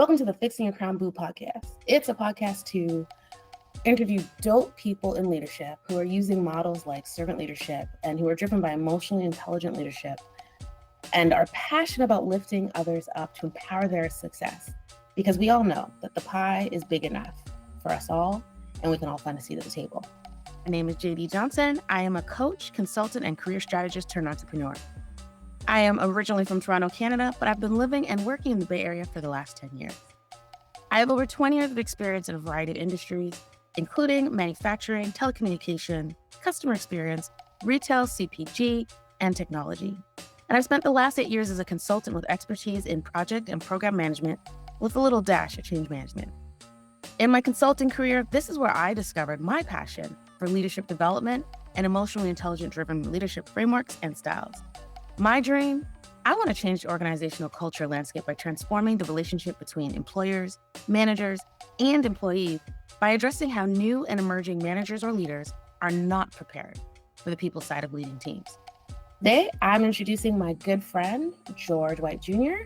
Welcome to the Fixin Your Crown Boo podcast. It's a podcast to interview dope people in leadership who are using models like servant leadership and who are driven by emotionally intelligent leadership and are passionate about lifting others up to empower their success. Because we all know that the pie is big enough for us all and we can all find a seat at the table. My name is JD Johnson. I am a coach, consultant, and career strategist turned entrepreneur. I am originally from Toronto, Canada, but I've been living and working in the Bay Area for the last 10 years. I have over 20 years of experience in a variety of industries, including manufacturing, telecommunication, customer experience, retail, CPG, and technology. And I've spent the last 8 years as a consultant with expertise in project and program management with a little dash of change management. In my consulting career, this is where I discovered my passion for leadership development and emotionally intelligent-driven leadership frameworks and styles. My dream, I want to change the organizational culture landscape by transforming the relationship between employers, managers, and employees by addressing how new and emerging managers or leaders are not prepared for the people side of leading teams. Today, I'm introducing my good friend, George White Jr.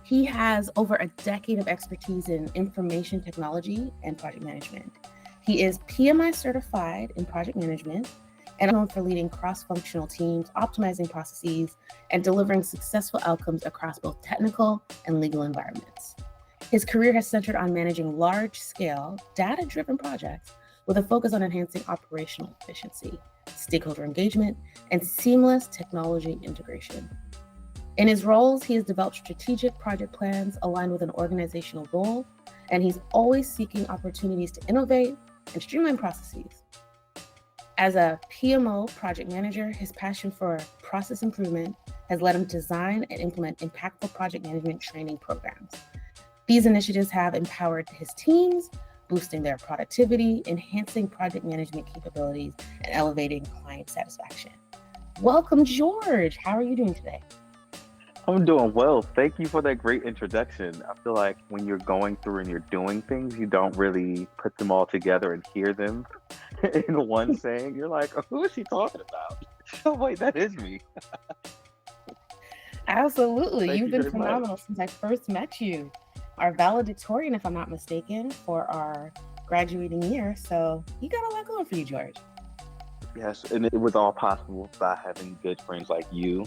He has over a decade of expertise in information technology and project management. He is PMI certified in project management and known for leading cross-functional teams, optimizing processes, and delivering successful outcomes across both technical and legal environments. His career has centered on managing large-scale, data-driven projects with a focus on enhancing operational efficiency, stakeholder engagement, and seamless technology integration. In his roles, he has developed strategic project plans aligned with an organizational goal, and he's always seeking opportunities to innovate and streamline processes. As a PMO project manager, his passion for process improvement has led him to design and implement impactful project management training programs. These initiatives have empowered his teams, boosting their productivity, enhancing project management capabilities, and elevating client satisfaction. Welcome, George. How are you doing today? I'm doing well. Thank you for that great introduction. I feel like when you're going through and you're doing things, you don't really put them all together and hear them in one saying. You're like, oh, who is she talking about? Oh, wait, that is me. Absolutely. Thank You've you been very phenomenal much. since I first met you. Our valedictorian, if I'm not mistaken, for our graduating year. So you got a lot going for you, George. Yes, and it was all possible by having good friends like you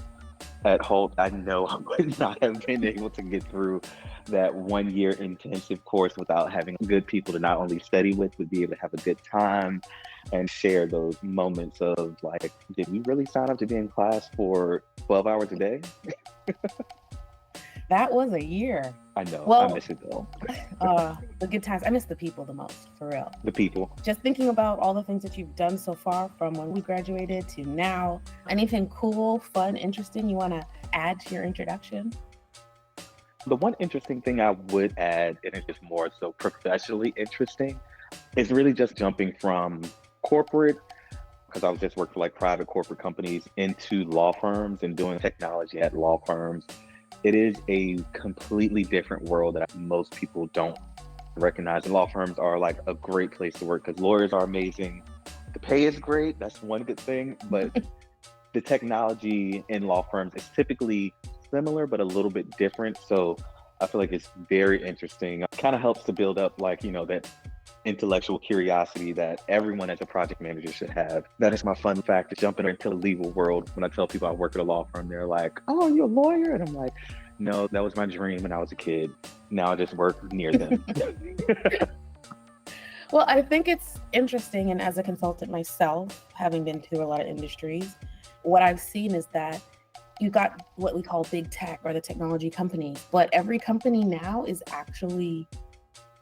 at Holt. I know I would not have been able to get through that 1 year intensive course without having good people to not only study with, but be able to have a good time and share those moments of like, did we really sign up to be in class for 12 hours a day? That was a year. I know, Well, I miss it though. The good times. I miss the people the most, for real. The people. Just thinking about all the things that you've done so far from when we graduated to now. Anything cool, fun, interesting you want to add to your introduction? The one interesting thing I would add, and it's just more so professionally interesting, is really just jumping from corporate, because I was just working for like private corporate companies, into law firms and doing technology at law firms. It is a completely different world that most people don't recognize. And law firms are like a great place to work because lawyers are amazing. The pay is great. That's one good thing. But the technology in law firms is typically similar, but a little bit different. So I feel like it's very interesting. It kind of helps to build up like, that intellectual curiosity that everyone as a project manager should have. That is my fun fact, to jump into the legal world. When I tell people I work at a law firm, they're like, oh, you're a lawyer? And I'm like, no, that was my dream when I was a kid. Now I just work near them. Well, I think it's interesting. And as a consultant myself, having been through a lot of industries, what I've seen is that you got what we call big tech or the technology companies, but every company now is actually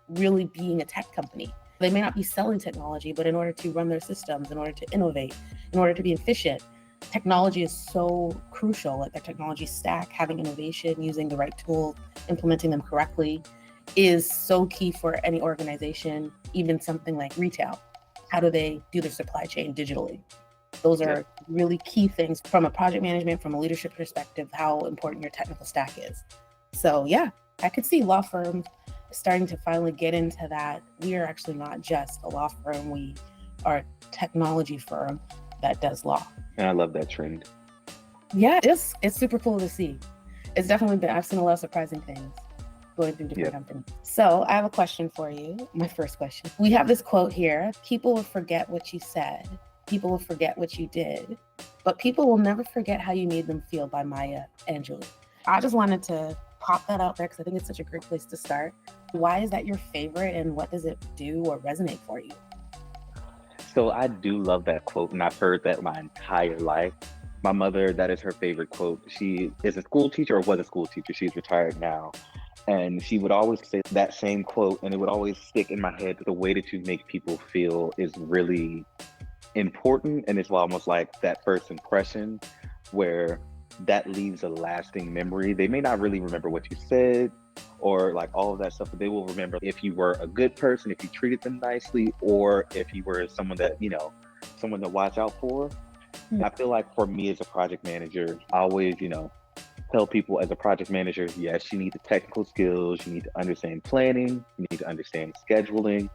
really being a tech company. They may not be selling technology, but in order to run their systems, in order to innovate, in order to be efficient, technology is so crucial. Like their technology stack, having innovation, using the right tools, implementing them correctly is so key for any organization, even something like retail. How do they do their supply chain digitally? Those are really key things from a project management, from a leadership perspective, how important your technical stack is. So yeah, I could see law firms starting to finally get into that. We are actually not just a law firm, we are a technology firm that does law. And I love that trend. Yeah, it's super cool to see. It's definitely been, I've seen a lot of surprising things. going through different Yeah. companies. So I have a question for you. My first question. We have this quote here: people will forget what you said, people will forget what you did, but people will never forget how you made them feel, by Maya Angelou. I just wanted to pop that out there because I think it's such a great place to start. Why is that your favorite, and what does it do or resonate for you? So I do love that quote, and I've heard that my entire life. My mother, that is her favorite quote. She is a school teacher, or was a school teacher. She's retired now. And she would always say that same quote, and it would always stick in my head. The way that you make people feel is really important. And it's almost like that first impression where that leaves a lasting memory. They may not really remember what you said or like all of that stuff, but they will remember if you were a good person, if you treated them nicely, or if you were someone that, someone to watch out for. I feel like for me as a project manager, I always, tell people as a project manager, yes, you need the technical skills, you need to understand planning, you need to understand scheduling,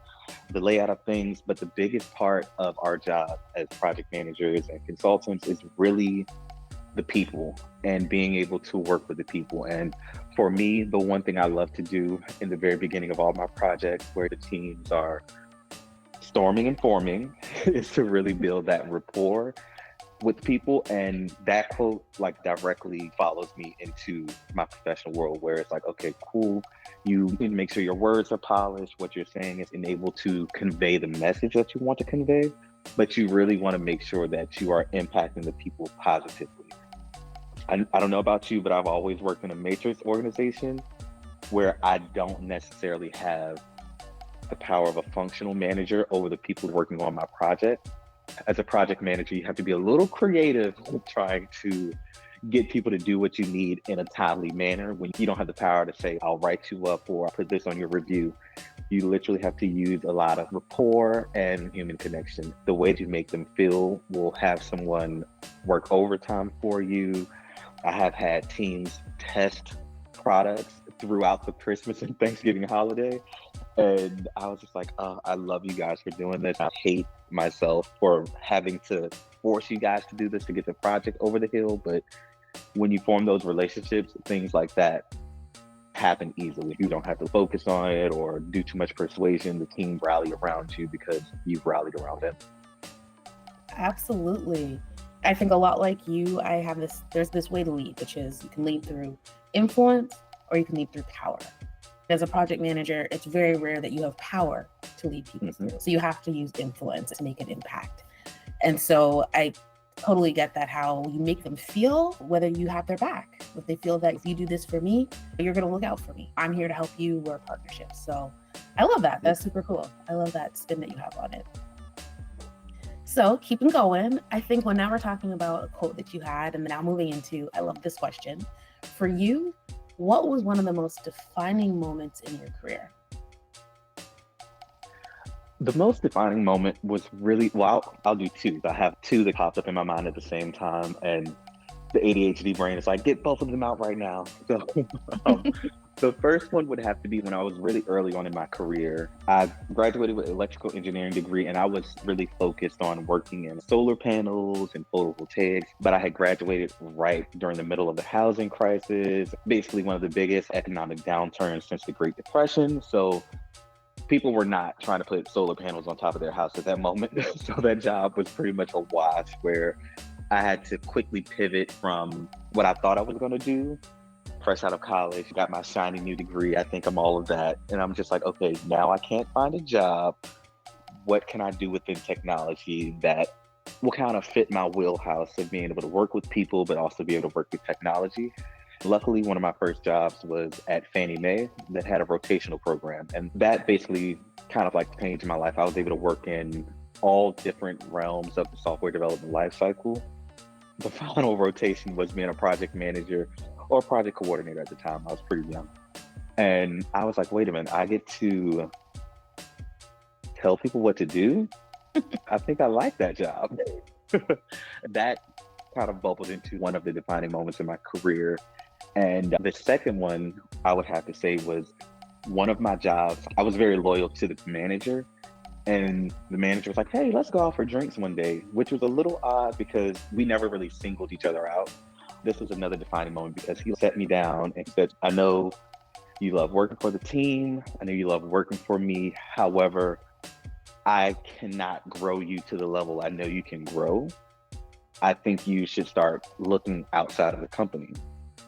the layout of things. But the biggest part of our job as project managers and consultants is really the people and being able to work with the people. And for me, the one thing I love to do in the very beginning of all my projects where the teams are storming and forming is to really build that rapport with people. And that quote like directly follows me into my professional world where it's like, okay, cool. You need to make sure your words are polished. What you're saying is able to convey the message that you want to convey, but you really want to make sure that you are impacting the people positively. I don't know about you, but I've always worked in a matrix organization where I don't necessarily have the power of a functional manager over the people working on my project. As a project manager, you have to be a little creative with trying to get people to do what you need in a timely manner when you don't have the power to say, I'll write you up or I'll put this on your review. You literally have to use a lot of rapport and human connection. The way you make them feel will have someone work overtime for you. I have had teams test products throughout the Christmas and Thanksgiving holiday. And I was just like, oh, I love you guys for doing this. I hate myself for having to force you guys to do this to get the project over the hill. But when you form those relationships, things like that happen easily. You don't have to focus on it or do too much persuasion. The team rally around you because you've rallied around them. Absolutely. I think a lot like you, there's this way to lead, which is you can lead through influence or you can lead through power. As a project manager, it's very rare that you have power to lead people through. So you have to use influence to make an impact. And so I totally get that, how you make them feel, whether you have their back. If they feel that if you do this for me, you're going to look out for me. I'm here to help you. We're a partnership. So I love that. That's super cool. I love that spin that you have on it. So keeping going, I think now we're talking about a quote that you had, and now moving into, I love this question. For you, what was one of the most defining moments in your career? The most defining moment was really, well, I'll do two. I have two that popped up in my mind at the same time. And the ADHD brain is like, get both of them out right now. So the first one would have to be when I was really early on in my career. I graduated with an electrical engineering degree, and I was really focused on working in solar panels and photovoltaics. But I had graduated right during the middle of the housing crisis, basically one of the biggest economic downturns since the Great Depression. So people were not trying to put solar panels on top of their house at that moment. So that job was pretty much a wash, where I had to quickly pivot from what I thought I was going to do. Fresh out of college, got my shiny new degree. I think I'm all of that. And I'm just like, okay, now I can't find a job. What can I do within technology that will kind of fit my wheelhouse of being able to work with people, but also be able to work with technology? Luckily, one of my first jobs was at Fannie Mae that had a rotational program. And that basically kind of like changed my life. I was able to work in all different realms of the software development lifecycle. The final rotation was being a project manager or project coordinator at the time. I was pretty young. And I was like, wait a minute, I get to tell people what to do? I think I like that job. That kind of bubbled into one of the defining moments in my career. And the second one I would have to say was one of my jobs. I was very loyal to the manager. And the manager was like, hey, let's go out for drinks one day, which was a little odd because we never really singled each other out. This was another defining moment because he sat me down and said, I know You love working for the team. I know you love working for me. However, I cannot grow you to the level I know you can grow. I think you should start looking outside of the company.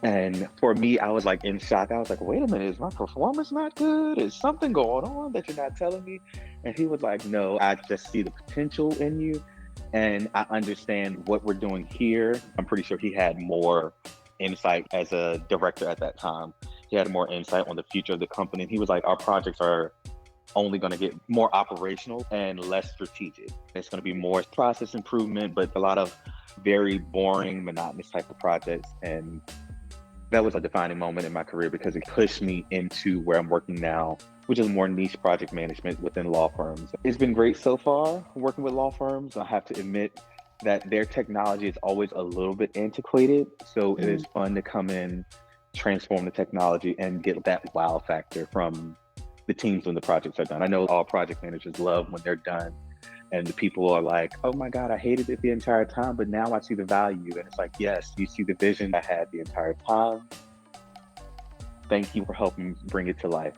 And for me, I was like in shock. I was like, wait a minute, is my performance not good? Is something going on that you're not telling me? And he was like, no, I just see the potential in you. And I understand what we're doing here. I'm pretty sure he had more insight as a director at that time. He had more insight on the future of the company. And he was like, our projects are only going to get more operational and less strategic. It's going to be more process improvement, but a lot of very boring, monotonous type of projects. And that was a defining moment in my career because it pushed me into where I'm working now, which is more niche project management within law firms. It's been great so far working with law firms. I have to admit that their technology is always a little bit antiquated. So it is fun to come in, transform the technology, and get that wow factor from the teams when the projects are done. I know all project managers love when they're done and the people are like, oh my God, I hated it the entire time, but now I see the value. And it's like, yes, you see the vision I had the entire time. Thank you for helping bring it to life.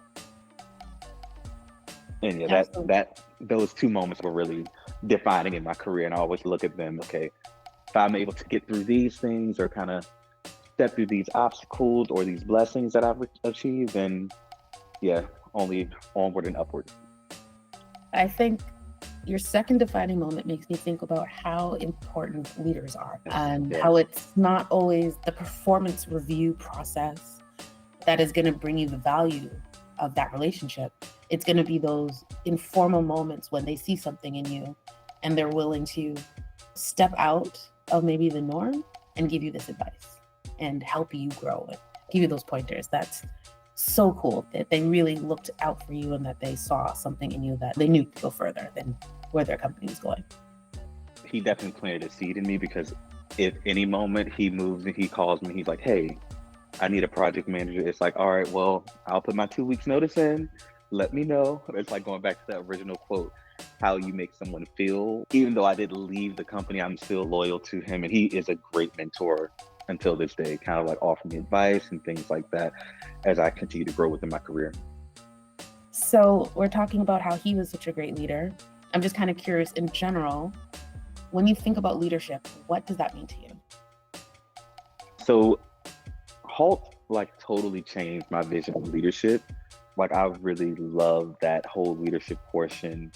And yeah, those two moments were really defining in my career. And I always look at them, okay, if I'm able to get through these things or kind of step through these obstacles or these blessings that I've achieved, then yeah, only onward and upward. I think your second defining moment makes me think about how important leaders are and how it's not always the performance review process that is going to bring you the value of that relationship. It's going to be those informal moments when they see something in you and they're willing to step out of maybe the norm and give you this advice and help you grow and give you those pointers. That's so cool that they really looked out for you and that they saw something in you that they knew could go further than where their company was going. He definitely planted a seed in me because if any moment he moves and he calls me, he's like, hey, I need a project manager. It's like, all right, well, I'll put my 2 weeks notice in. Let me know. It's like going back to that original quote, how you make someone feel. Even though I did leave the company, I'm still loyal to him. And he is a great mentor until this day, kind of like offering me advice and things like that as I continue to grow within my career. So we're talking about how he was such a great leader. I'm just kind of curious in general, when you think about leadership, what does that mean to you? So Halt like totally changed my vision of leadership. Like I really love that whole leadership portion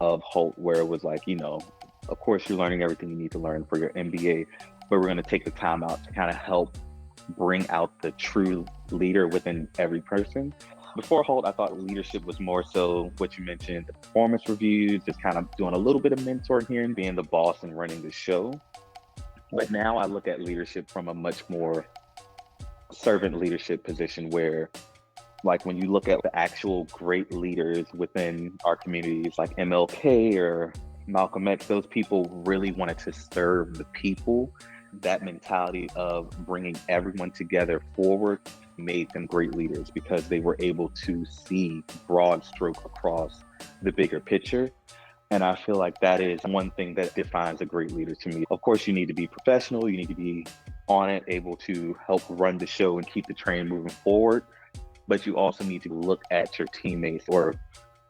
of Halt where it was like, of course you're learning everything you need to learn for your MBA, but we're going to take the time out to kind of help bring out the true leader within every person. Before Halt, I thought leadership was more so what you mentioned, the performance reviews, just kind of doing a little bit of mentoring here and being the boss and running the show. But now I look at leadership from a much more servant leadership position where, like when you look at the actual great leaders within our communities like MLK or Malcolm X, those people really wanted to serve the people. That mentality of bringing everyone together forward made them great leaders because they were able to see broad stroke across the bigger picture. And I feel like that is one thing that defines a great leader to me. Of course, you need to be professional, you need to be on it, able to help run the show and keep the train moving forward. But you also need to look at your teammates or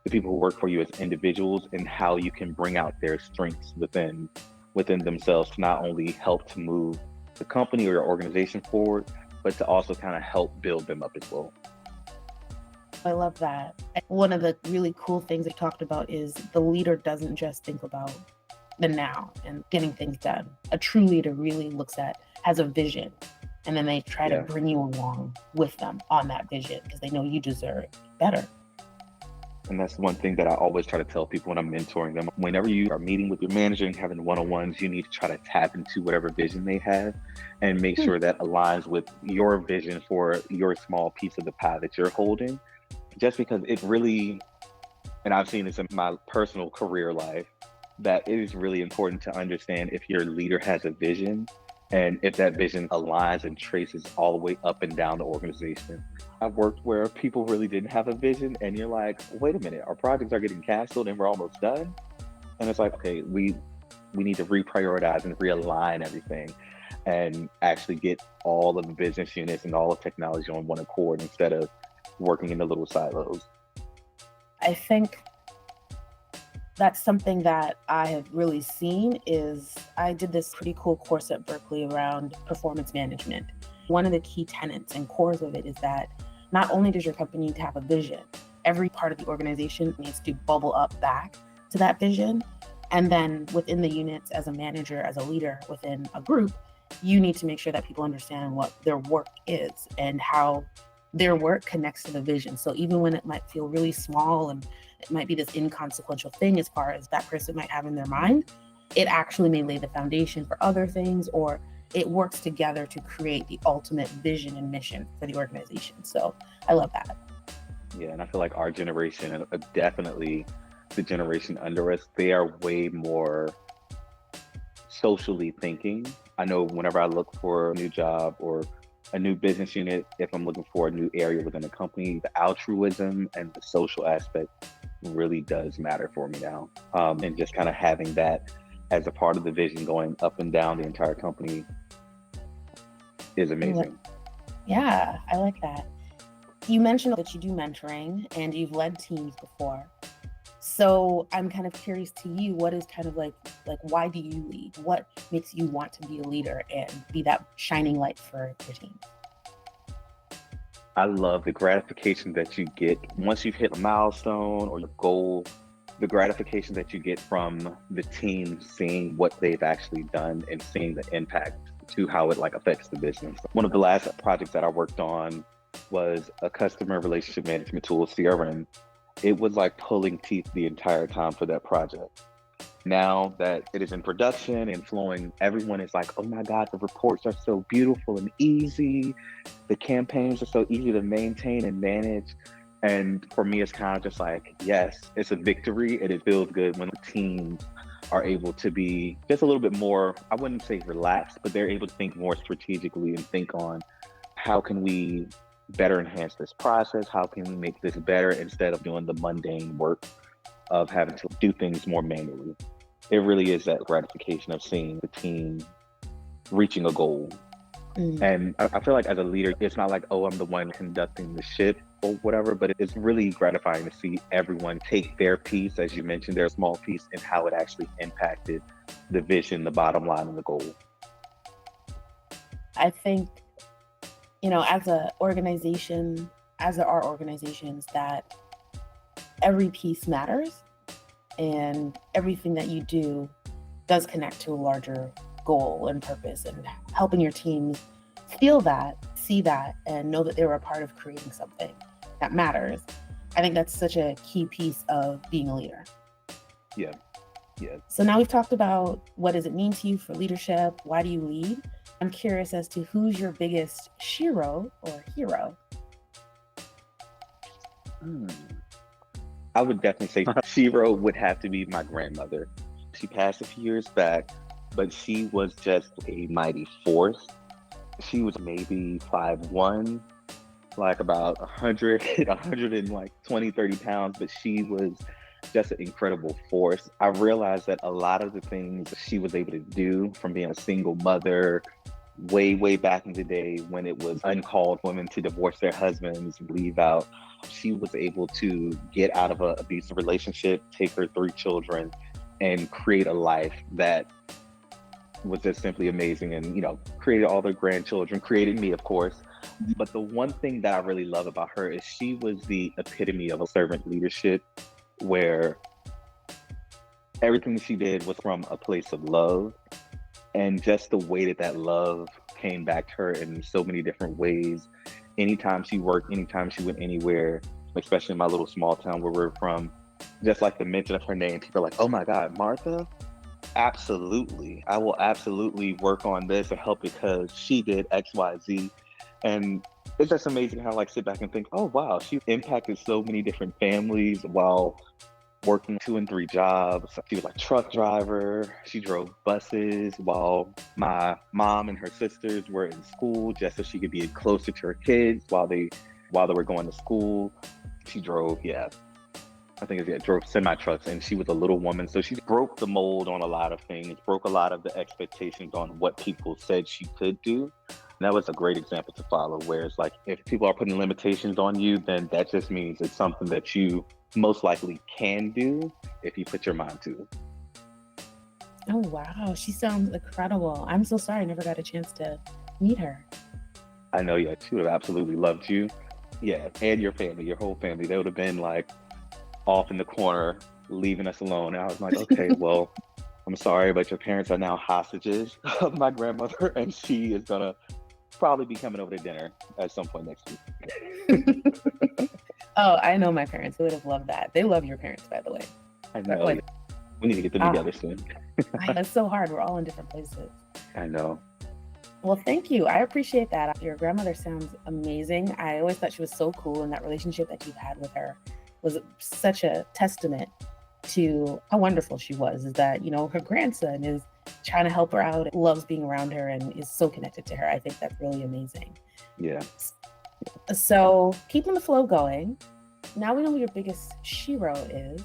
the people who work for you as individuals and how you can bring out their strengths within themselves to not only help to move the company or your organization forward, but to also kind of help build them up as well. I love that. One of the really cool things I talked about is the leader doesn't just think about the now and getting things done. A true leader really has a vision, and then they try to bring you along with them on that vision because they know you deserve better. And that's one thing that I always try to tell people when I'm mentoring them. Whenever you are meeting with your manager and having one-on-ones, you need to try to tap into whatever vision they have and make sure that aligns with your vision for your small piece of the pie that you're holding. Just because it really, and I've seen this in my personal career life, that it is really important to understand if your leader has a vision and if that vision aligns and traces all the way up and down the organization. I've worked where people really didn't have a vision and you're like, wait a minute, our projects are getting canceled and we're almost done. And it's like, okay, we need to reprioritize and realign everything and actually get all of the business units and all of technology on one accord instead of working in the little silos. I think that's something that I have really seen is I did this pretty cool course at Berkeley around performance management. One of the key tenets and cores of it is that not only does your company need to have a vision, every part of the organization needs to bubble up back to that vision. And then within the units, as a manager, as a leader within a group, you need to make sure that people understand what their work is and how their work connects to the vision. So even when it might feel really small and it might be this inconsequential thing as far as that person might have in their mind, it actually may lay the foundation for other things, or it works together to create the ultimate vision and mission for the organization. So I love that. Yeah, and I feel like our generation, and definitely the generation under us, they are way more socially thinking. I know whenever I look for a new job or a new business unit, if I'm looking for a new area within a company, the altruism and the social aspect really does matter for me now. And just kind of having that as a part of the vision going up and down the entire company is amazing. Yeah, I like that. You mentioned that you do mentoring and you've led teams before. So I'm kind of curious to you, what is kind of like why do you lead? What makes you want to be a leader and be that shining light for your team? I love the gratification that you get once you've hit a milestone or your goal, the gratification that you get from the team seeing what they've actually done and seeing the impact to how it like affects the business. One of the last projects that I worked on was a customer relationship management tool, CRM. It was like pulling teeth the entire time for that project. Now that it is in production and flowing, everyone is like, oh my God, the reports are so beautiful and easy. The campaigns are so easy to maintain and manage. And for me, it's kind of just like, yes, it's a victory and it feels good when the teams are able to be just a little bit more, I wouldn't say relaxed, but they're able to think more strategically and think on how can we better enhance this process? How can we make this better instead of doing the mundane work of having to do things more manually? It really is that gratification of seeing the team reaching a goal. And I feel like as a leader, it's not like, oh, I'm the one conducting the ship or whatever, but it's really gratifying to see everyone take their piece, as you mentioned, their small piece, and how it actually impacted the vision, the bottom line, and the goal. I think, as an organization, as there are organizations, that every piece matters and everything that you do does connect to a larger goal and purpose, and helping your teams feel that, see that, and know that they were a part of creating something that matters. I think that's such a key piece of being a leader. Yeah. So now we've talked about what does it mean to you for leadership? Why do you lead? I'm curious as to who's your biggest shiro or hero? I would definitely say Shiro would have to be my grandmother. She passed a few years back, but she was just a mighty force. She was maybe 5'1", like about 100, 120, 30 pounds, but she was just an incredible force. I realized that a lot of the things she was able to do, from being a single mother, way back in the day when it was uncalled for women to divorce their husbands, leave out, she was able to get out of an abusive relationship, take her 3 children, and create a life that was just simply amazing. And, created all their grandchildren, created me, of course. But the one thing that I really love about her is she was the epitome of a servant leadership, where everything she did was from a place of love. And just the way that love came back to her in so many different ways. Anytime she worked, anytime she went anywhere, especially in my little small town where we're from, just like the mention of her name, people are like, oh my God, Martha? Absolutely. I will absolutely work on this and help because she did X, Y, Z. And it's just amazing how I sit back and think, oh wow, she impacted so many different families while working 2 and 3 jobs. She was like truck driver. She drove buses while my mom and her sisters were in school, just so she could be closer to her kids while they were going to school. She drove, drove semi trucks, and she was a little woman, so she broke the mold on a lot of things, broke a lot of the expectations on what people said she could do. That was a great example to follow, where it's like if people are putting limitations on you, then that just means it's something that you most likely can do if you put your mind to it. Oh, wow. She sounds incredible. I'm so sorry I never got a chance to meet her. I know, yeah, she would have absolutely loved you. Yeah, and your family, your whole family. They would have been like off in the corner, leaving us alone. And I was like, okay, well, I'm sorry, but your parents are now hostages of my grandmother, and she is gonna probably be coming over to dinner at some point next week. Oh, I know my parents. They would have loved that. They love your parents, by the way. I But, know. like, We need to get them together soon. it's so hard. We're all in different places. I know. Well, thank you. I appreciate that. Your grandmother sounds amazing. I always thought she was so cool, and that relationship that you've had with her was such a testament to how wonderful she was. Is that, her grandson is trying to help her out, loves being around her, and is so connected to her. I think that's really amazing. Yeah. So, keeping the flow going, now we know who your biggest shiro is.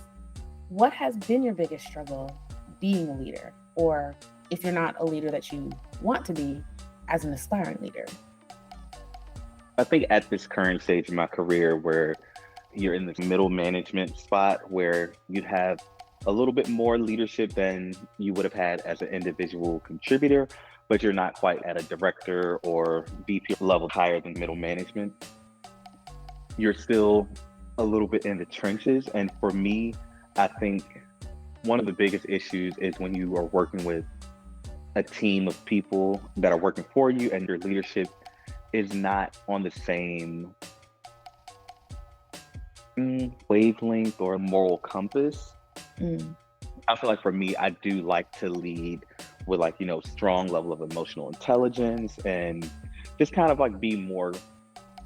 What has been your biggest struggle being a leader? Or if you're not a leader that you want to be, as an aspiring leader? I think at this current stage of my career where you're in this middle management spot where you have a little bit more leadership than you would have had as an individual contributor, but you're not quite at a director or VP level higher than middle management. You're still a little bit in the trenches. And for me, I think one of the biggest issues is when you are working with a team of people that are working for you and your leadership is not on the same wavelength or moral compass. I feel like for me, I do like to lead with strong level of emotional intelligence and just kind of like be more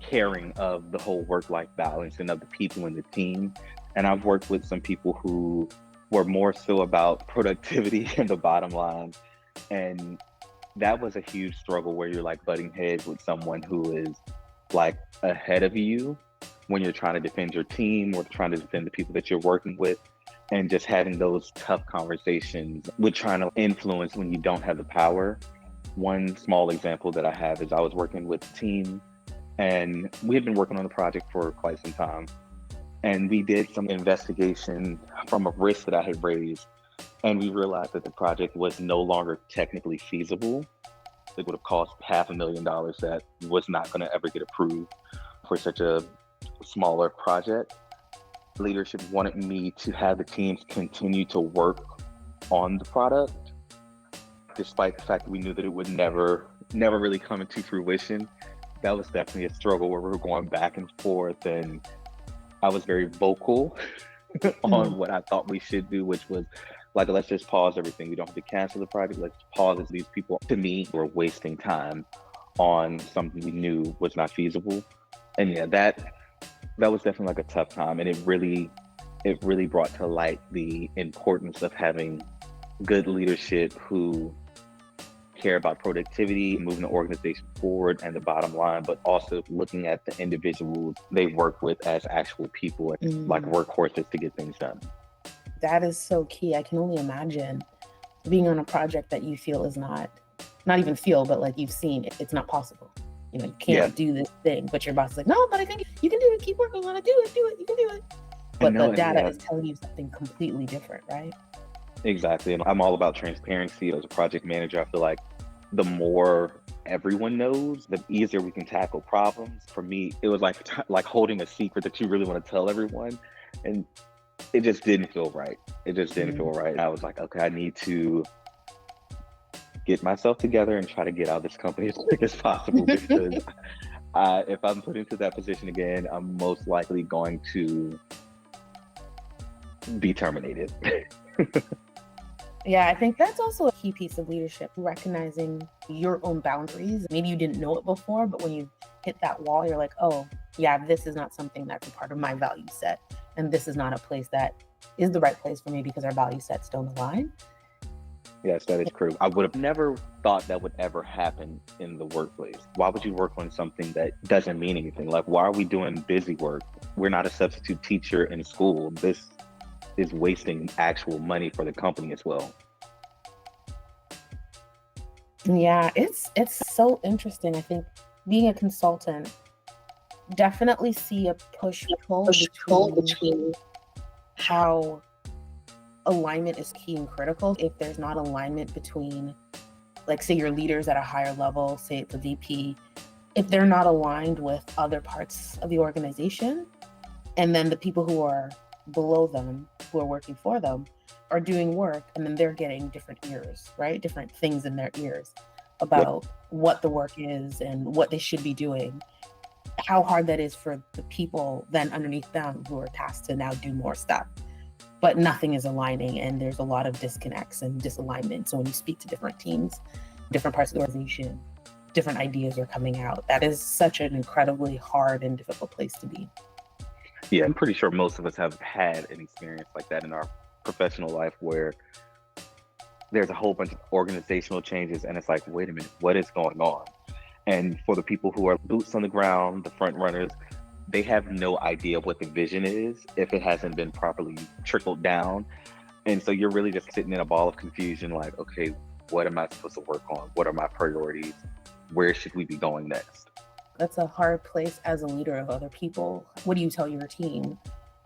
caring of the whole work-life balance and of the people in the team. And I've worked with some people who were more so about productivity and the bottom line. And that was a huge struggle where you're like butting heads with someone who is like ahead of you when you're trying to defend your team or trying to defend the people that you're working with, and just having those tough conversations with trying to influence when you don't have the power. One small example that I have is I was working with a team and we had been working on the project for quite some time. And we did some investigation from a risk that I had raised. And we realized that the project was no longer technically feasible. It would have cost $500,000 that was not going to ever get approved for such a smaller project. Leadership wanted me to have the teams continue to work on the product, despite the fact that we knew that it would never really come into fruition. That was definitely a struggle where we were going back and forth, and I was very vocal on what I thought we should do, which was like, let's just pause everything. We don't have to cancel the project. Let's pause it. These people, to me, were wasting time on something we knew was not feasible. And yeah, that was definitely like a tough time. And it really brought to light the importance of having good leadership who care about productivity, moving the organization forward and the bottom line, but also looking at the individuals they work with as actual people and like workhorses to get things done. That is so key. I can only imagine being on a project that you feel is not even feel, but like you've seen it's not possible. You can't do this thing, but your boss is like, no, but I think you can do it. Keep working on it. Do it. You can do it. But the data is telling you something completely different, right? Exactly. And I'm all about transparency. As a project manager, I feel like the more everyone knows, the easier we can tackle problems. For me, it was like holding a secret that you really want to tell everyone. And it just didn't feel right. It just didn't feel right. I was like, okay, I need to get myself together and try to get out of this company as quick as possible, because if I'm put into that position again, I'm most likely going to be terminated. Yeah, I think that's also a key piece of leadership, recognizing your own boundaries. Maybe you didn't know it before, but when you hit that wall, you're like, oh, yeah, this is not something that's a part of my value set. And this is not a place that is the right place for me because our value sets don't align. Yes, that is true. I would have never thought that would ever happen in the workplace. Why would you work on something that doesn't mean anything? Like, why are we doing busy work? We're not a substitute teacher in school. This is wasting actual money for the company as well. Yeah, it's so interesting. I think being a consultant, definitely see a push-pull between how alignment is key and critical. If there's not alignment between, like, say your leaders at a higher level, say it's a VP, if they're not aligned with other parts of the organization, and then the people who are below them, who are working for them, are doing work, and then they're getting different ears, right? Different things in their ears about what the work is and what they should be doing, how hard that is for the people then underneath them who are tasked to now do more stuff. But nothing is aligning, and there's a lot of disconnects and disalignment. So when you speak to different teams, different parts of the organization, different ideas are coming out. That is such an incredibly hard and difficult place to be. Yeah, I'm pretty sure most of us have had an experience like that in our professional life where there's a whole bunch of organizational changes and it's like, wait a minute, what is going on? And for the people who are boots on the ground, the front runners, they have no idea what the vision is if it hasn't been properly trickled down. And so you're really just sitting in a ball of confusion, like, okay, what am I supposed to work on? What are my priorities? Where should we be going next? That's a hard place as a leader of other people. What do you tell your team?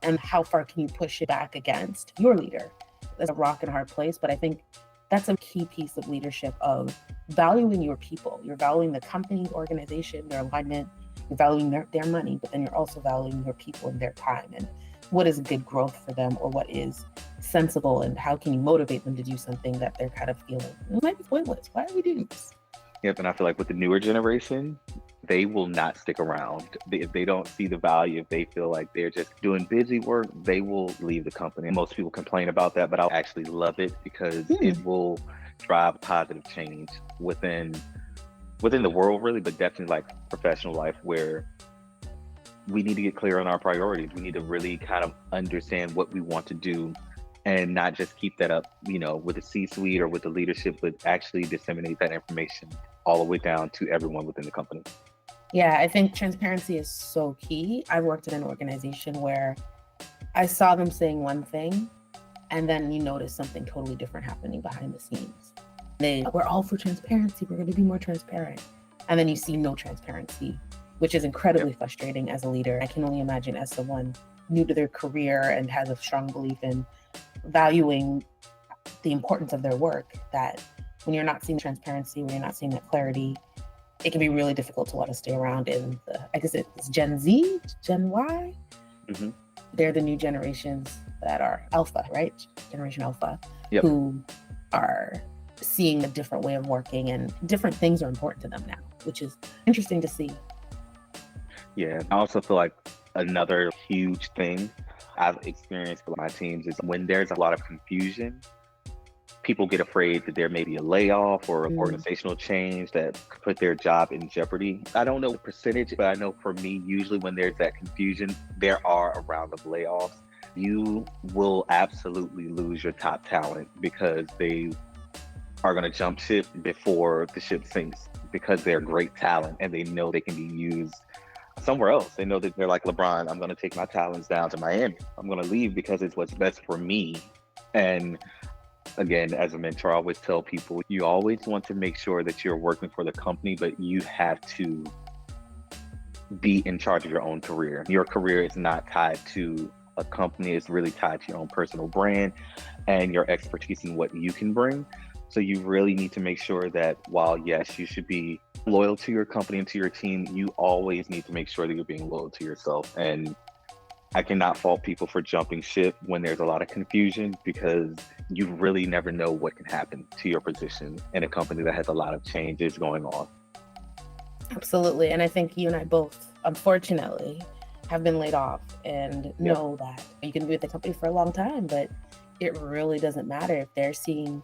And how far can you push it back against your leader? That's a rock and hard place, but I think that's a key piece of leadership, of valuing your people. You're valuing the company, organization, their alignment, you're valuing their money, but then you're also valuing your people and their time, and what is good growth for them, or what is sensible, and how can you motivate them to do something that they're kind of feeling, it might be pointless. Why are we doing this? Yep, and I feel like with the newer generation, they will not stick around. If they don't see the value, if they feel like they're just doing busy work, they will leave the company. Most people complain about that, but I actually love it because it will drive positive change within the world, really, but definitely like professional life, where we need to get clear on our priorities. We need to really kind of understand what we want to do and not just keep that up, with the C-suite or with the leadership, but actually disseminate that information all the way down to everyone within the company. Yeah, I think transparency is so key. I've worked in an organization where I saw them saying one thing, and then you notice something totally different happening behind the scenes. We're all for transparency. We're going to be more transparent. And then you see no transparency, which is incredibly frustrating as a leader. I can only imagine as someone new to their career and has a strong belief in valuing the importance of their work, that when you're not seeing transparency, when you're not seeing that clarity, it can be really difficult to want to stay around in I guess it's Gen Z, Gen Y. Mm-hmm. They're the new generations that are alpha, right? Generation alpha, who are seeing a different way of working, and different things are important to them now, which is interesting to see. Yeah, I also feel like another huge thing I've experienced with my teams is when there's a lot of confusion, people get afraid that there may be a layoff or an organizational change that could put their job in jeopardy. I don't know the percentage, but I know for me, usually when there's that confusion, there are a round of layoffs. You will absolutely lose your top talent because they are going to jump ship before the ship sinks, because they're great talent and they know they can be used somewhere else. They know that they're like LeBron, I'm going to take my talents down to Miami. I'm going to leave because it's what's best for me. And again, as a mentor, I always tell people, you always want to make sure that you're working for the company, but you have to be in charge of your own career. Your career is not tied to a company. It's really tied to your own personal brand and your expertise in what you can bring. So you really need to make sure that while, yes, you should be loyal to your company and to your team, you always need to make sure that you're being loyal to yourself. And I cannot fault people for jumping ship when there's a lot of confusion, because you really never know what can happen to your position in a company that has a lot of changes going on. Absolutely. And I think you and I both, unfortunately, have been laid off, and know that you can be with the company for a long time, but it really doesn't matter if they're seeing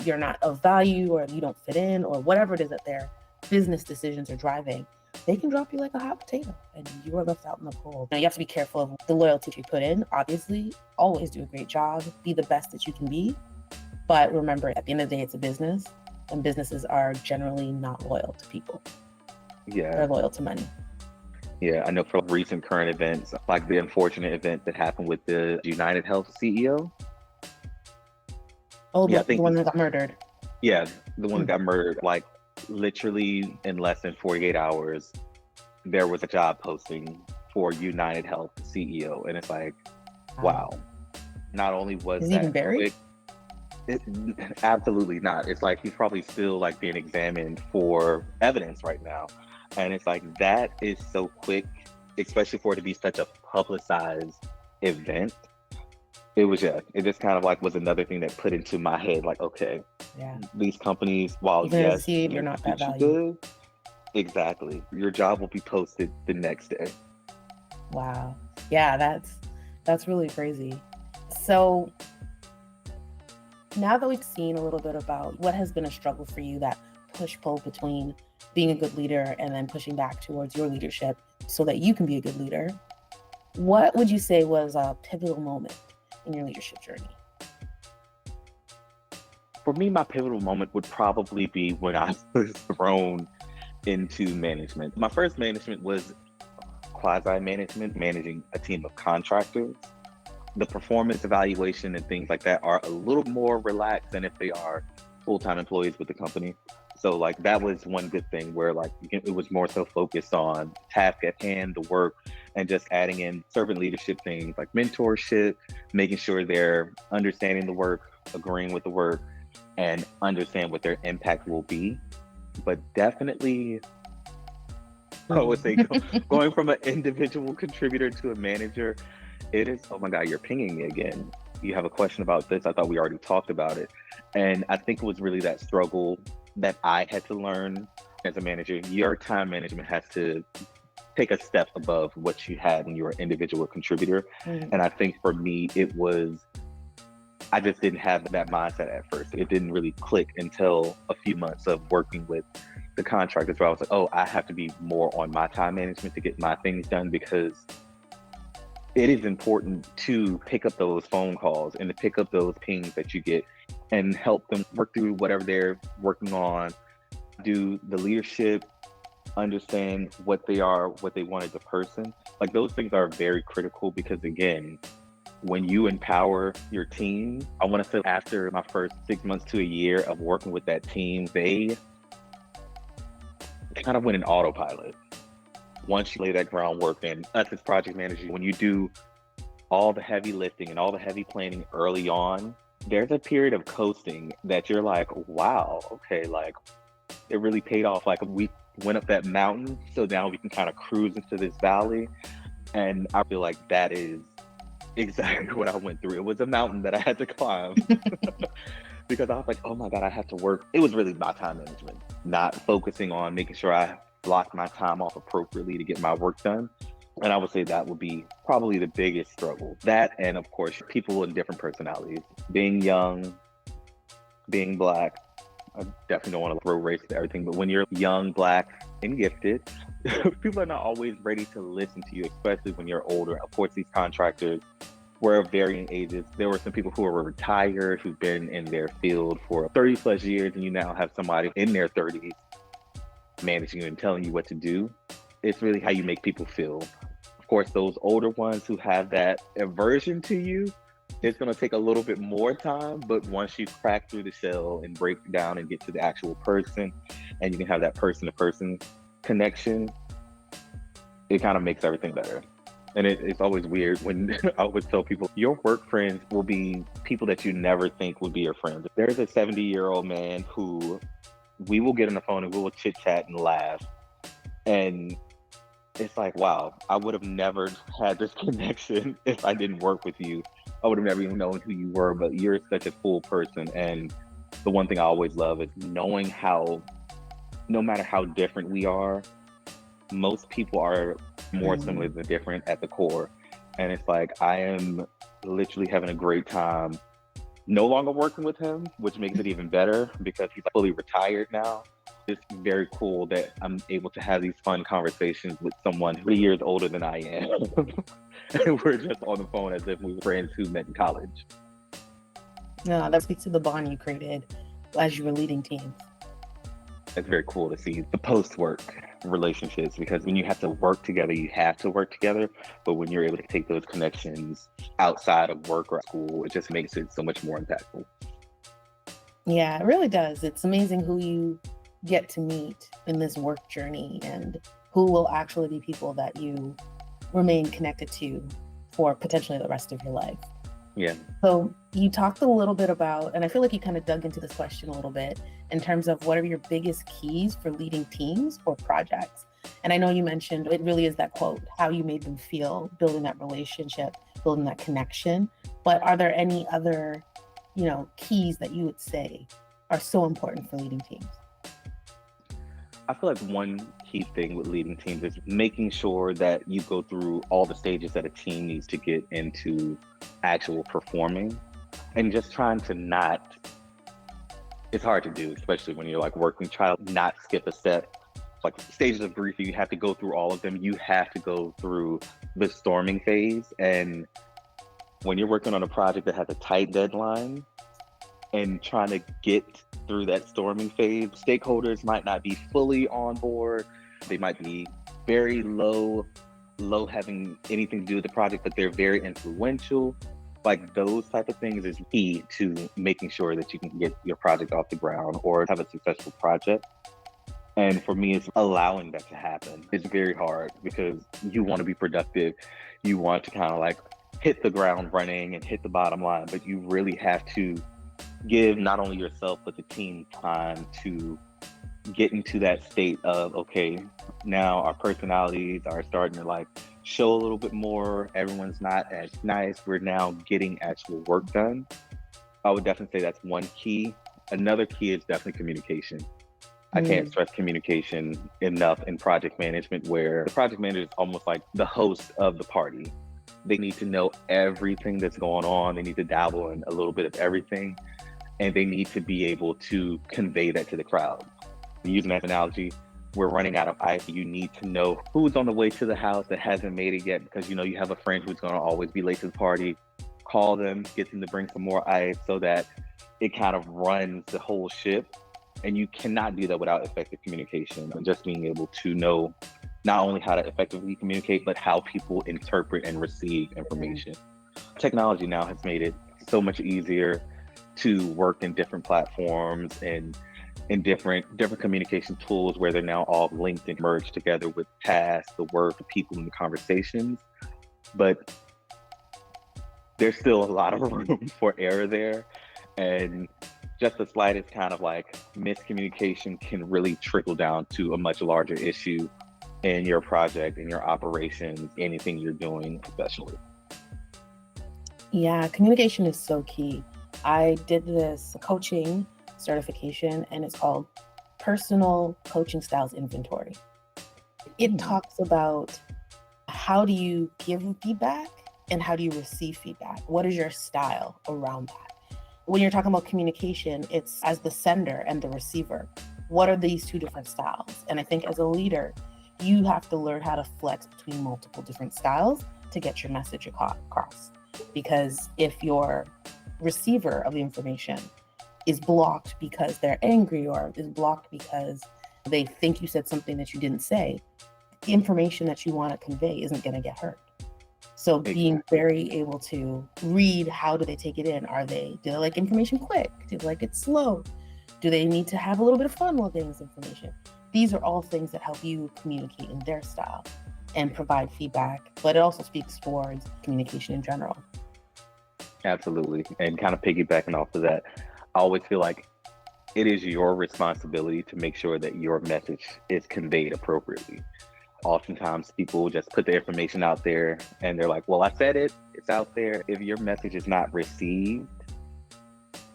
you're not of value, or you don't fit in, or whatever it is that their business decisions are driving. They can drop you like a hot potato, and you are left out in the cold. Now, you have to be careful of the loyalty you put in. Obviously, always do a great job, be the best that you can be. But remember, at the end of the day, it's a business, and businesses are generally not loyal to people. Yeah. They're loyal to money. Yeah, I know from recent current events, like the unfortunate event that happened with the United Health CEO. Oh, the one that got murdered. Yeah, the one that got murdered. Like, literally in less than 48 hours, there was a job posting for United Health CEO. And it's like, wow, not only was Is he even that buried? quick, it, absolutely not. It's like he's probably still like being examined for evidence right now. And it's like that is so quick, especially for it to be such a publicized event. It was, yeah, it just kind of like was another thing that put into my head, like, okay, Yeah. these companies, while Even as a yes, CEO, may you're not that treat you valued. good, exactly, your job will be posted the next day. Wow. Yeah, that's really crazy. So now that we've seen a little bit about what has been a struggle for you, that push-pull between being a good leader and then pushing back towards your leadership so that you can be a good leader, what would you say was a pivotal moment in your leadership journey? For me, my pivotal moment would probably be when I was thrown into management. My first management was quasi management, managing a team of contractors. The performance evaluation and things like that are a little more relaxed than if they are full-time employees with the company. So like that was one good thing where like it was more so focused on task at hand, the work, and just adding in servant leadership things like mentorship, making sure they're understanding the work, agreeing with the work, and understand what their impact will be. But definitely, I would say going from an individual contributor to a manager, it is, oh my God, you're pinging me again. You have a question about this. I thought we already talked about it. And I think it was really that struggle that I had to learn as a manager. Your time management has to take a step above what you had when you were an individual contributor. Mhm. And I think for me, it was, I just didn't have that mindset at first. It didn't really click until a few months of working with the contractors where I was like, oh, I have to be more on my time management to get my things done because it is important to pick up those phone calls and to pick up those pings that you get and help them work through whatever they're working on, do the leadership, understand what they are, what they want as a person. Like those things are very critical because again, when you empower your team, I want to say after my first 6 months to a year of working with that team, they kind of went in autopilot. Once you lay that groundwork in, us as project managers, when you do all the heavy lifting and all the heavy planning early on, there's a period of coasting that you're like, wow, okay, like it really paid off. Like we went up that mountain, so now we can kind of cruise into this valley. And I feel like that is exactly what I went through. It was a mountain that I had to climb because I was like, oh my God, I have to work. It was really my time management, not focusing on making sure I blocked my time off appropriately to get my work done. And I would say that would be probably the biggest struggle. That, and of course, people with different personalities. Being young, being Black, I definitely don't want to throw race to everything, but when you're young, Black, and gifted, people are not always ready to listen to you, especially when you're older. Of course, these contractors were of varying ages. There were some people who were retired, who've been in their field for 30 plus years, and you now have somebody in their 30s managing you and telling you what to do. It's really how you make people feel. Of course, those older ones who have that aversion to you, it's going to take a little bit more time, but once you crack through the shell and break down and get to the actual person, and you can have that person to person connection, it kind of makes everything better. And it's always weird when I always tell people your work friends will be people that you never think would be your friends. There's a 70-year-old man who we will get on the phone and we will chit chat and laugh. And it's like, wow, I would have never had this connection if I didn't work with you. I would have never even known who you were, but you're such a cool person. And the one thing I always love is knowing how, no matter how different we are, most people are more similar than different at the core. And it's like, I am literally having a great time no longer working with him, which makes it even better because he's fully retired now. It's very cool that I'm able to have these fun conversations with someone 3 years older than I am. And we're just on the phone as if we were friends who met in college. Yeah, that speaks to the bond you created as you were leading teams. It's very cool to see the post-work relationships because when you have to work together, you have to work together. But when you're able to take those connections outside of work or school, it just makes it so much more impactful. Yeah, it really does. It's amazing who you get to meet in this work journey, and who will actually be people that you remain connected to for potentially the rest of your life. Yeah. So you talked a little bit about, and I feel like you kind of dug into this question a little bit in terms of what are your biggest keys for leading teams or projects. And I know you mentioned it really is that quote, how you made them feel, building that relationship, building that connection. But are there any other, keys that you would say are so important for leading teams? I feel like one key thing with leading teams is making sure that you go through all the stages that a team needs to get into actual performing, and just trying to not, it's hard to do, especially when you're like working, try to not skip a step. Like stages of grief, you have to go through all of them. You have to go through the storming phase. And when you're working on a project that has a tight deadline and trying to get through that storming phase, stakeholders might not be fully on board. They might be very low having anything to do with the project, but they're very influential. Like those type of things is key to making sure that you can get your project off the ground or have a successful project. And for me, it's allowing that to happen. It's very hard because you want to be productive. You want to kind of like hit the ground running and hit the bottom line, but you really have to give not only yourself, but the team time to get into that state of, okay, now our personalities are starting to like show a little bit more. Everyone's not as nice. We're now getting actual work done. I would definitely say that's one key. Another key is definitely communication. I can't stress communication enough in project management, where the project manager is almost like the host of the party. They need to know everything that's going on. They need to dabble in a little bit of everything, and they need to be able to convey that to the crowd. Using that analogy, we're running out of ice. You need to know who's on the way to the house that hasn't made it yet, because you have a friend who's going to always be late to the party. Call them, get them to bring some more ice so that it kind of runs the whole ship. And you cannot do that without effective communication, and just being able to know not only how to effectively communicate, but how people interpret and receive information. Technology now has made it so much easier to work in different platforms and in different communication tools, where they're now all linked and merged together with tasks, the work, the people, and the conversations. But there's still a lot of room for error there. And just the slightest kind of like miscommunication can really trickle down to a much larger issue in your project, in your operations, anything you're doing professionally. Yeah, communication is so key. I did this coaching certification, and it's called Personal Coaching Styles Inventory. It talks about how do you give feedback and how do you receive feedback? What is your style around that? When you're talking about communication, it's as the sender and the receiver. What are these two different styles? And I think as a leader, you have to learn how to flex between multiple different styles to get your message across. Because if your receiver of the information is blocked because they're angry, or is blocked because they think you said something that you didn't say, the information that you want to convey isn't going to get heard. So being very able to read, how do they take it in? Do they like information quick? Do they like it slow? Do they need to have a little bit of fun while getting this information? These are all things that help you communicate in their style and provide feedback, but it also speaks towards communication in general. Absolutely. And kind of piggybacking off of that, I always feel like it is your responsibility to make sure that your message is conveyed appropriately. Oftentimes people will just put the information out there and they're like, well, I said it, it's out there. If your message is not received,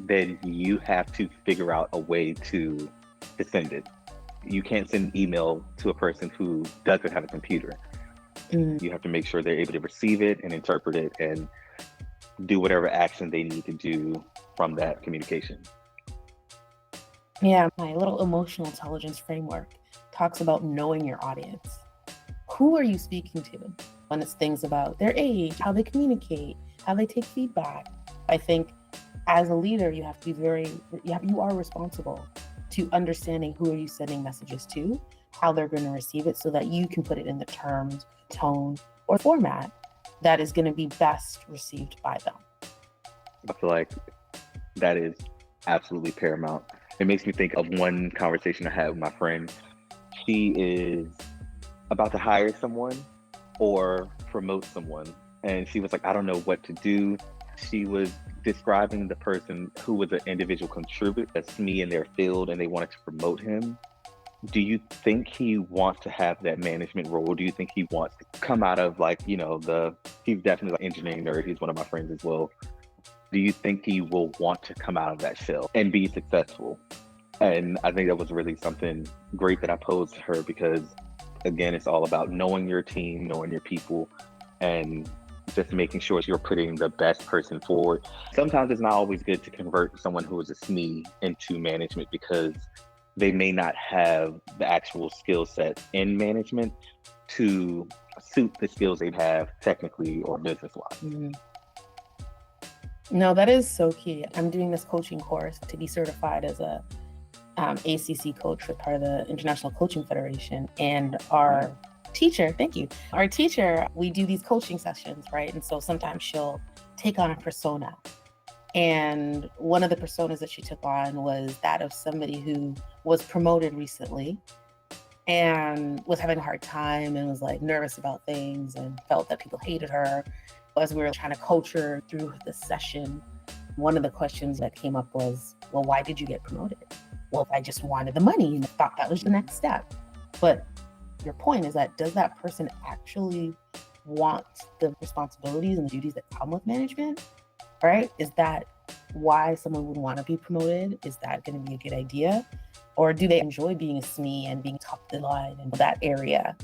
then you have to figure out a way to send it. You can't send an email to a person who doesn't have a computer. You have to make sure they're able to receive it and interpret it and do whatever action they need to do from that communication. Yeah, my little emotional intelligence framework talks about knowing your audience. Who are you speaking to? When it's things about their age, how they communicate, how they take feedback. I think as a leader, you have to be you are responsible to understanding who are you sending messages to, how they're going to receive it, so that you can put it in the terms, tone, or format that is going to be best received by them. I feel like that is absolutely paramount. It makes me think of one conversation I had with my friend. She is about to hire someone or promote someone. And she was like, I don't know what to do. She was describing the person who was an individual contributor, that's me in their field, and they wanted to promote him. Do you think he wants to have that management role? Do you think he wants to come out of like, he's definitely like engineering nerd. He's one of my friends as well. Do you think he will want to come out of that shell and be successful? And I think that was really something great that I posed to her because, again, it's all about knowing your team, knowing your people, and just making sure you're putting the best person forward. Sometimes it's not always good to convert someone who is a SME into management because they may not have the actual skill set in management to suit the skills they have technically or business-wise. Mm-hmm. No, that is so key. I'm doing this coaching course to be certified as a ACC coach with part of the International Coaching Federation. And our teacher, thank you. Our teacher, we do these coaching sessions, right? And so sometimes she'll take on a persona. And one of the personas that she took on was that of somebody who was promoted recently and was having a hard time and was like nervous about things and felt that people hated her. As we were trying to coach her through the session, one of the questions that came up was, well, why did you get promoted? Well, I just wanted the money and thought that was the next step. But your point is that does that person actually want the responsibilities and the duties that come with management? Right? Is that why someone would want to be promoted? Is that going to be a good idea? Or do they enjoy being a SME and being top of the line in that area?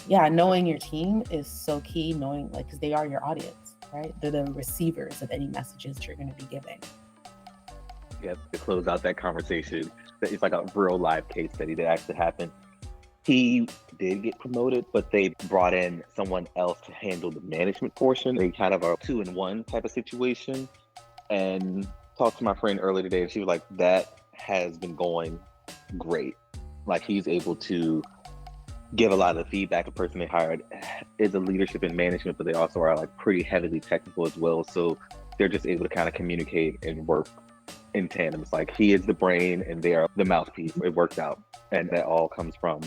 Yeah, knowing your team is so key, knowing because they are your audience, right? They're the receivers of any messages you're going to be giving. Yep, to close out that conversation, it's like a real live case study that actually happened. He did get promoted, but they brought in someone else to handle the management portion. They kind of a 2-in-1 type of situation. And talked to my friend earlier today, and she was like, that has been going great. Like he's able to give a lot of the feedback. The person they hired is a leadership and management, but they also are like pretty heavily technical as well. So they're just able to kind of communicate and work in tandem. It's like he is the brain and they are the mouthpiece. It works out. And that all comes from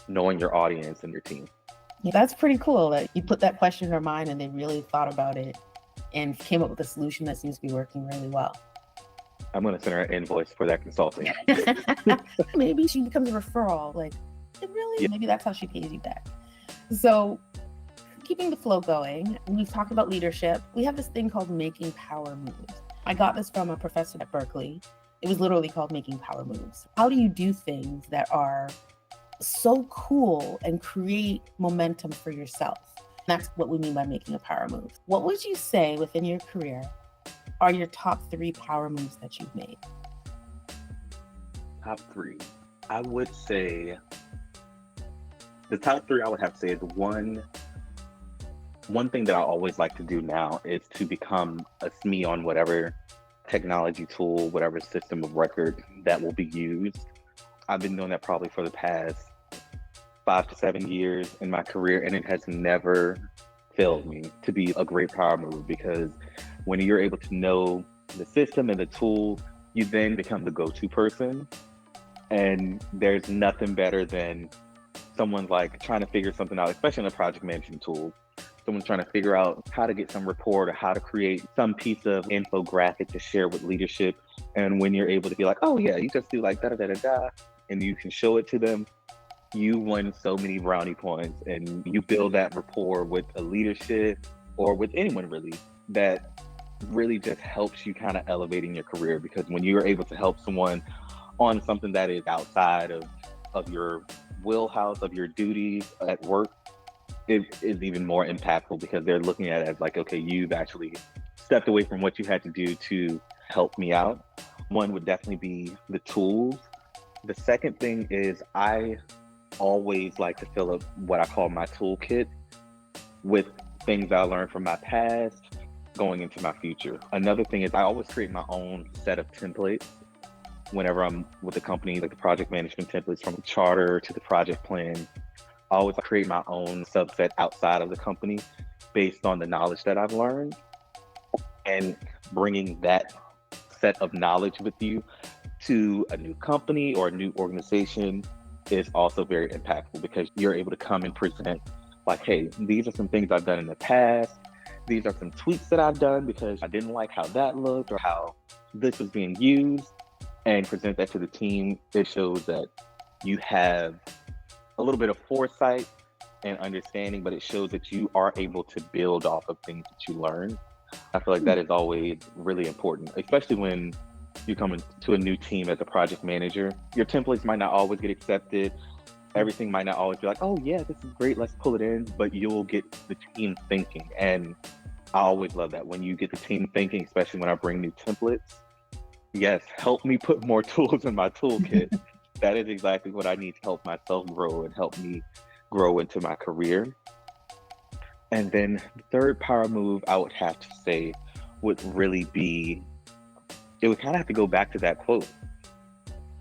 knowing your audience and your team. Yeah, that's pretty cool that you put that question in her mind and they really thought about it and came up with a solution that seems to be working really well. I'm going to send her an invoice for that consulting. Maybe she becomes a referral. Like, really? Yeah. Maybe that's how she pays you back. So keeping the flow going, we've talked about leadership. We have this thing called making power moves. I got this from a professor at Berkeley. It was literally called making power moves. How do you do things that are so cool and create momentum for yourself? That's what we mean by making a power move. What would you say within your career are your top 3 power moves that you've made? Top 3. I would say the top 3 I would have to say is one thing that I always like to do now is to become a SME on whatever technology tool, whatever system of record that will be used. I've been doing that probably for the past 5 to 7 years in my career, and it has never failed me to be a great power move, because when you're able to know the system and the tool, you then become the go-to person. And there's nothing better than someone's like trying to figure something out, especially in a project management tool. Someone's trying to figure out how to get some report or how to create some piece of infographic to share with leadership. And when you're able to be like, oh yeah, you just do like da-da-da-da-da, and you can show it to them, you won so many brownie points, and you build that rapport with a leadership or with anyone really, that really just helps you kind of elevate in your career. Because when you're able to help someone on something that is outside of your wheelhouse, of your duties at work, it is even more impactful, because they're looking at it as like, okay, you've actually stepped away from what you had to do to help me out. One would definitely be the tools. The second thing is I always like to fill up what I call my toolkit with things I learned from my past going into my future. Another thing is I always create my own set of templates whenever I'm with a company, like the project management templates from the charter to the project plan. I always create my own subset outside of the company based on the knowledge that I've learned, and bringing that set of knowledge with you to a new company or a new organization is also very impactful because you're able to come and present like, hey, these are some things I've done in the past. These are some tweaks that I've done because I didn't like how that looked or how this was being used, and present that to the team. It shows that you have a little bit of foresight and understanding, but it shows that you are able to build off of things that you learn. I feel like that is always really important, especially when you come into a new team as a project manager. Your templates might not always get accepted. Everything might not always be like, oh yeah, this is great, let's pull it in, but you'll get the team thinking. And I always love that when you get the team thinking, especially when I bring new templates. Yes, help me put more tools in my toolkit. That is exactly what I need to help myself grow and help me grow into my career. And then the third power move I would have to say would really be, it would kind of have to go back to that quote.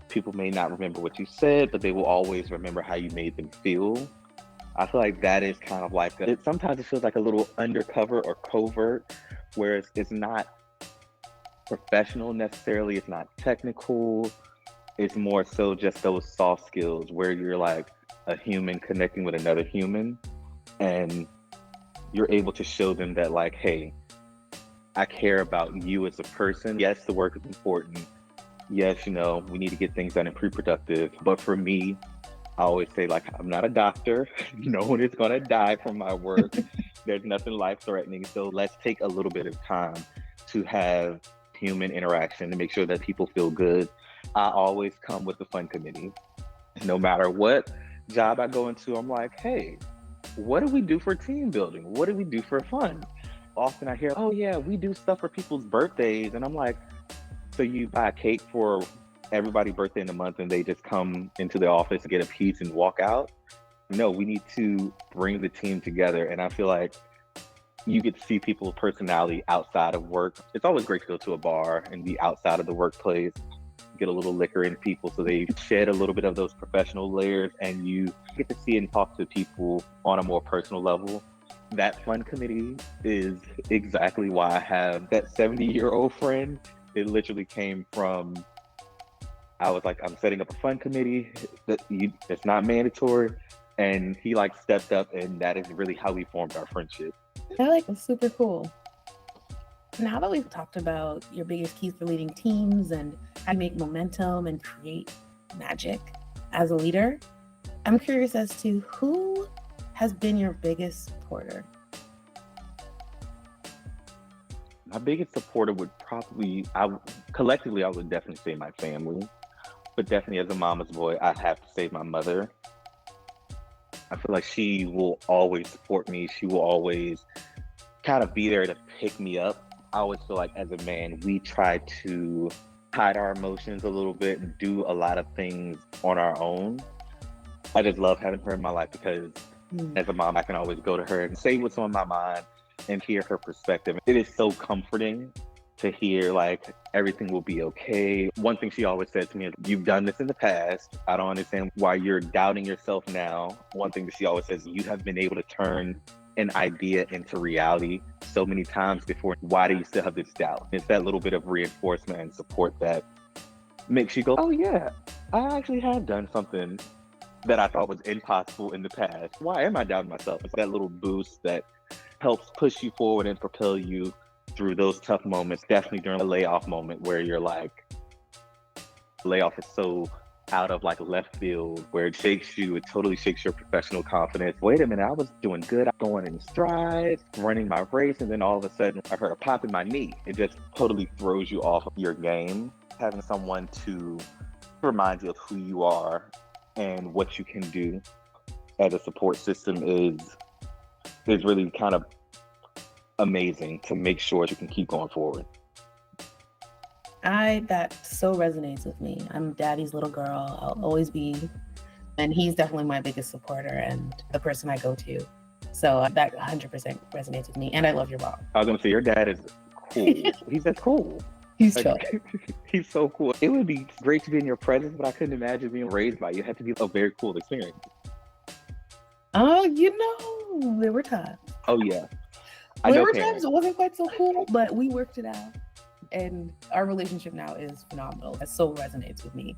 People may not remember what you said, but they will always remember how you made them feel. I feel like that is kind of like, sometimes it feels like a little undercover or covert, whereas it's not professional necessarily, it's not technical. It's more so just those soft skills where you're like a human connecting with another human, and you're able to show them that like, hey, I care about you as a person. Yes, the work is important. Yes, we need to get things done and pre-productive. But for me, I always say like, I'm not a doctor. No one is gonna die from my work. There's nothing life-threatening. So let's take a little bit of time to have human interaction to make sure that people feel good. I always come with the fun committee. No matter what job I go into, I'm like, hey, what do we do for team building? What do we do for fun? Often I hear, oh yeah, we do stuff for people's birthdays. And I'm like, so you buy a cake for everybody's birthday in the month and they just come into the office and get a piece and walk out? No, we need to bring the team together. And I feel like you get to see people's personality outside of work. It's always great to go to a bar and be outside of the workplace, get a little liquor in people so they shed a little bit of those professional layers, and you get to see and talk to people on a more personal level. That fun committee is exactly why I have that 70-year-old friend. It literally came from, I was like, I'm setting up a fun committee. It's not mandatory. And he like stepped up, and that is really how we formed our friendship. I like it's super cool. Now that we've talked about your biggest keys for leading teams and how you make momentum and create magic as a leader, I'm curious as to who has been your biggest supporter? My biggest supporter would probably, collectively, I would definitely say my family, but definitely as a mama's boy, I have to say my mother. I feel like she will always support me. She will always kind of be there to pick me up. I always feel like as a man, we try to hide our emotions a little bit and do a lot of things on our own. I just love having her in my life because as a mom, I can always go to her and say what's on my mind and hear her perspective. It is so comforting to hear like everything will be okay. One thing she always said to me is, you've done this in the past. I don't understand why you're doubting yourself now. One thing that she always says, you have been able to turn an idea into reality so many times before. Why do you still have this doubt? It's that little bit of reinforcement and support that makes you go, oh yeah, I actually have done something that I thought was impossible in the past. Why am I doubting myself? It's that little boost that helps push you forward and propel you through those tough moments. Definitely during a layoff moment where you're like, layoff is so out of like left field, where it shakes you, it totally shakes your professional confidence. Wait a minute, I was doing good, I'm going in strides, running my race, and then all of a sudden I heard a pop in my knee. It just totally throws you off of your game. Having someone to remind you of who you are and what you can do as a support system is really kind of amazing to make sure you can keep going forward. That so resonates with me. I'm daddy's little girl. I'll always be, and he's definitely my biggest supporter and the person I go to. So that 100% resonates with me. And I love your mom. I was gonna say, your dad is cool. He's just cool. He's chill. He's so cool. It would be great to be in your presence, but I couldn't imagine being raised by you. It had to be a very cool experience. Oh, there were times. Oh yeah. There were times it wasn't quite so cool, but we worked it out. And our relationship now is phenomenal. That so resonates with me.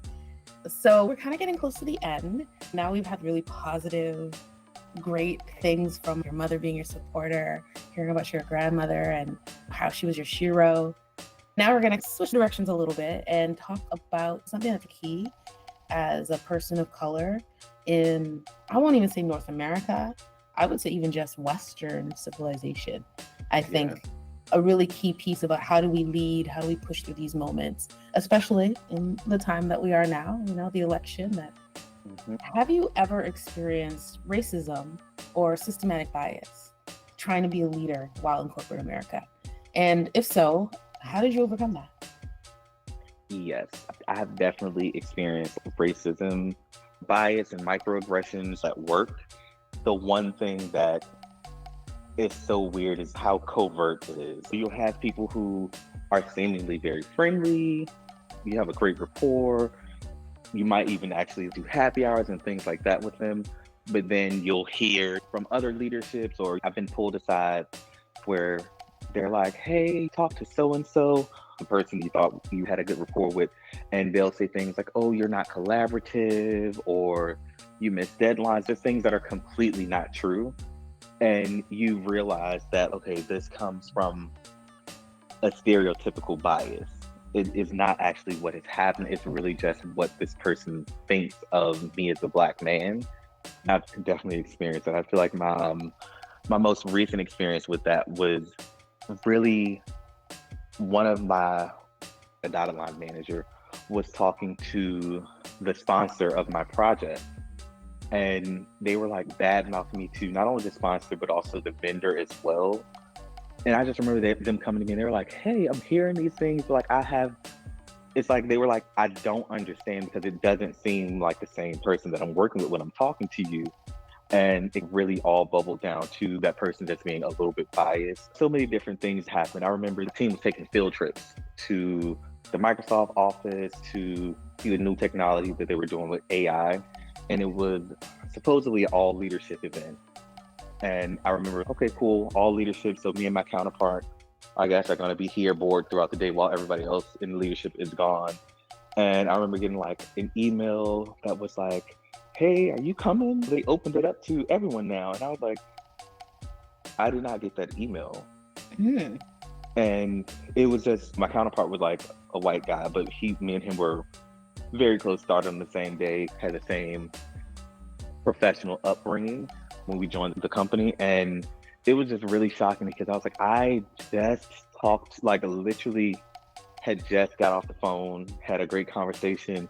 So we're kind of getting close to the end. Now we've had really positive, great things from your mother being your supporter, hearing about your grandmother and how she was your shiro. Now we're going to switch directions a little bit and talk about something that's key as a person of color in, I won't even say North America, I would say even just Western civilization. I think a really key piece about how do we lead, how do we push through these moments, especially in the time that we are now, the election. Have you ever experienced racism or systematic bias trying to be a leader while in corporate America? And if so, how did you overcome that? Yes, I have definitely experienced racism, bias, and microaggressions at work. The one thing that is so weird is how covert it is. You'll have people who are seemingly very friendly, you have a great rapport, you might even actually do happy hours and things like that with them, but then you'll hear from other leaderships, or I've been pulled aside where they're like, hey, talk to so-and-so, the person you thought you had a good rapport with, and they'll say things like, oh, you're not collaborative, or you miss deadlines. There's things that are completely not true. And you realize that, okay, this comes from a stereotypical bias. It is not actually what has happened. It's really just what this person thinks of me as a Black man. I've definitely experienced that. I feel like my most recent experience with that was really one of my dotted line manager was talking to the sponsor of my project. And they were like bad mouthing me to not only the sponsor, but also the vendor as well. And I just remember them coming to me and they were like, hey, I'm hearing these things, but it's like they were like, I don't understand because it doesn't seem like the same person that I'm working with when I'm talking to you. And it really all bubbled down to that person just being a little bit biased. So many different things happened. I remember the team was taking field trips to the Microsoft office to see the new technology that they were doing with AI. And it was supposedly an all leadership event. And I remember, okay, cool, all leadership. So me and my counterpart, I guess, are going to be here bored throughout the day while everybody else in leadership is gone. And I remember getting like an email that was like, hey, are you coming? They opened it up to everyone now. And I was like, I did not get that email. And it was just, my counterpart was like a white guy, but me and him were very close, started on the same day, had the same professional upbringing when we joined the company. And it was just really shocking because I was like, I just talked, like literally had just got off the phone, had a great conversation.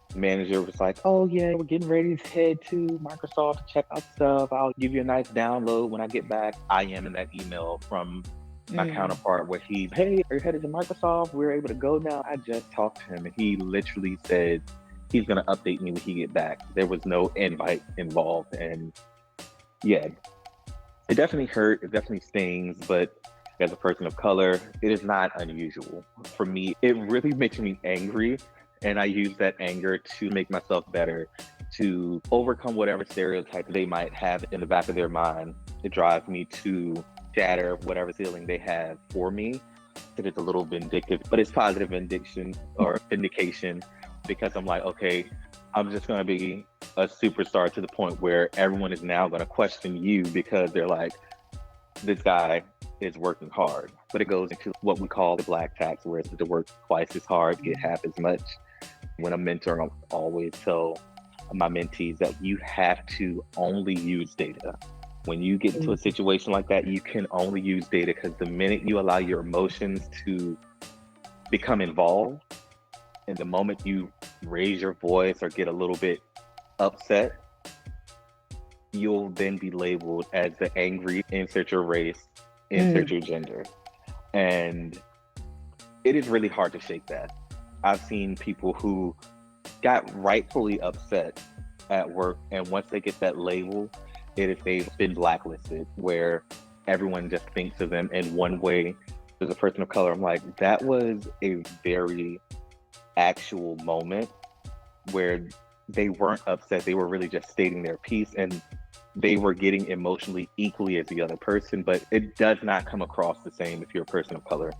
The manager was like, oh yeah, we're getting ready to head to Microsoft to check out stuff. I'll give you a nice download when I get back. I am in that email from my counterpart where hey, are you headed to Microsoft? We're able to go now. I just talked to him and he literally said he's going to update me when he get back. There was no invite involved. And yeah, it definitely hurt. It definitely stings. But as a person of color, it is not unusual. For me, it really makes me angry. And I use that anger to make myself better, to overcome whatever stereotype they might have in the back of their mind. It drives me to shatter whatever feeling they have for me. That it's a little vindictive, but it's positive vindication or vindication, because I'm like, okay, I'm just going to be a superstar to the point where everyone is now going to question you because they're like, this guy is working hard. But it goes into what we call the black tax, where it's to work twice as hard, get half as much. When a mentor, I always tell my mentees that you have to only use data. When you get into a situation like that, you can only use data, because the minute you allow your emotions to become involved, and the moment you raise your voice or get a little bit upset, you'll then be labeled as the angry, insert your race, insert your gender. And it is really hard to shake that. I've seen people who got rightfully upset at work, and once they get that label, they've been blacklisted, where everyone just thinks of them in one way. As a person of color, I'm like, that was a very actual moment where they weren't upset. They were really just stating their piece, and they were getting emotionally equally as the other person, but it does not come across the same if you're a person of color.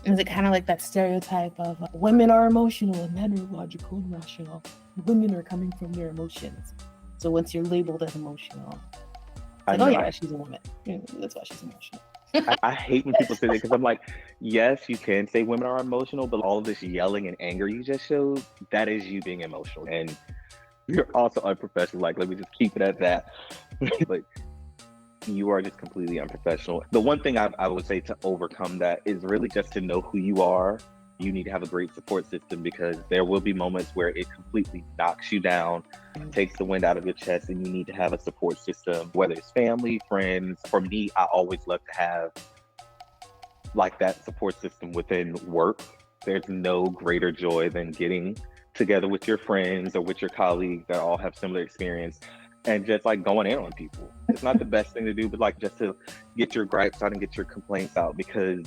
Is it kind of like that stereotype of women are emotional and men are logical and rational? Women are coming from their emotions. So once you're labeled as emotional, it's I like, oh know. yeah, she's a woman. That's why she's emotional. I hate when people say that because I'm like, yes, you can say women are emotional, but all of this yelling and anger you just showed, that is you being emotional. And you're also unprofessional. Like, let me just keep it at that. But you are just completely unprofessional. The one thing I would say to overcome that is really just to know who you are. You need to have a great support system because there will be moments where it completely knocks you down, takes the wind out of your chest, and you need to have a support system, whether it's family, friends. For me, I always love to have like that support system within work. There's no greater joy than getting together with your friends or with your colleagues that all have similar experience and just like going in on people. It's not the best thing to do, but like just to get your gripes out and get your complaints out because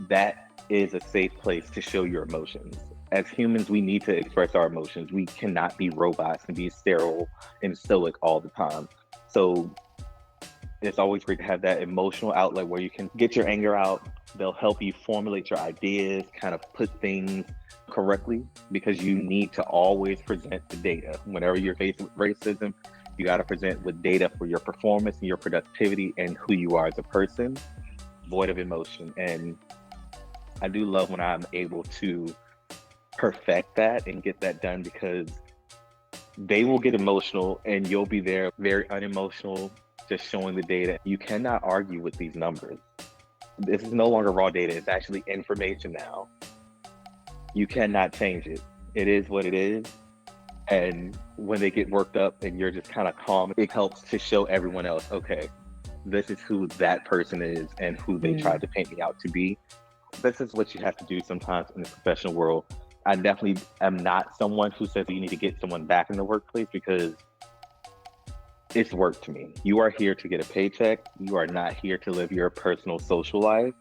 that is a safe place to show your emotions. As humans, we need to express our emotions. We cannot be robots and be sterile and stoic all the time. So it's always great to have that emotional outlet where you can get your anger out. They'll help you formulate your ideas, kind of put things correctly, because you need to always present the data. Whenever you're faced with racism, you got to present with data for your performance and your productivity and who you are as a person, void of emotion. And I do love when I'm able to perfect that and get that done because they will get emotional and you'll be there very unemotional, just showing the data. You cannot argue with these numbers. This is no longer raw data, it's actually information now. You cannot change it. It is what it is. And when they get worked up and you're just kind of calm, it helps to show everyone else, okay, this is who that person is and who they tried to paint me out to be. This is what you have to do sometimes in the professional world. I definitely am not someone who says you need to get someone back in the workplace because it's work to me. You are here to get a paycheck. You are not here to live your personal social life.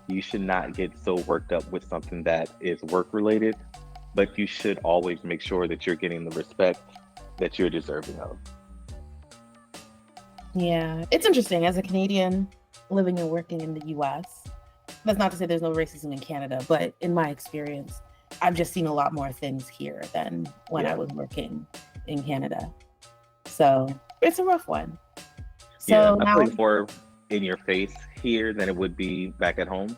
You should not get so worked up with something that is work related, but you should always make sure that you're getting the respect that you're deserving of. Yeah, it's interesting. As a Canadian living and working in the US, that's not to say there's no racism in Canada, but in my experience, I've just seen a lot more things here than when I was working in Canada. So it's a rough one. So I now, feel like more in your face here than it would be back at home.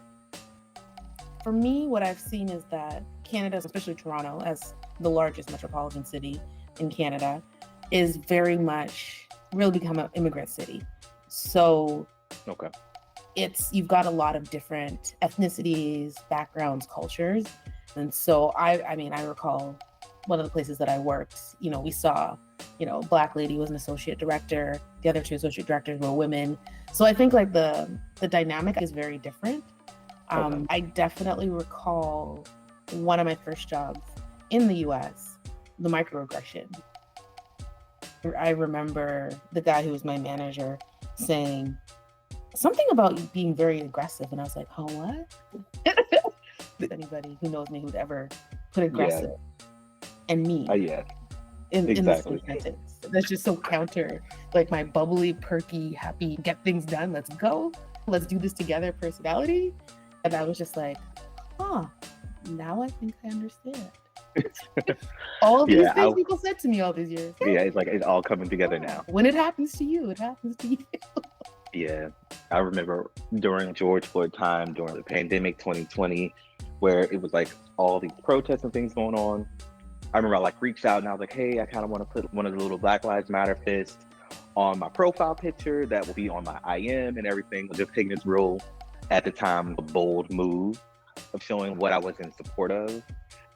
for me, what I've seen is that Canada, especially Toronto, as the largest metropolitan city in Canada, is very much really become an immigrant city. So Okay. you've got a lot of different ethnicities, backgrounds, cultures. And so I mean, I recall one of the places that I worked, we saw, Black lady was an associate director. The other two associate directors were women. So I think like the dynamic is very different. Okay. I definitely recall one of my first jobs in the US, the microaggression. I remember the guy who was my manager saying something about you being very aggressive. And I was like, oh, what? Anybody who knows me who'd ever put aggressive and me in the same sentence. That's just so counter, like my bubbly, perky, happy, get things done, let's go, let's do this together personality. And I was just like, now I think I understand. All these things people said to me all these years. Yeah, it's like it's all coming together now. When it happens to you, it happens to you. Yeah, I remember during George Floyd time, during the pandemic 2020, where it was like all these protests and things going on. I remember I like reached out and I was like, hey, I kind of want to put one of the little Black Lives Matter fists on my profile picture that will be on my IM and everything. Just taking this real, at the time, a bold move of showing what I was in support of.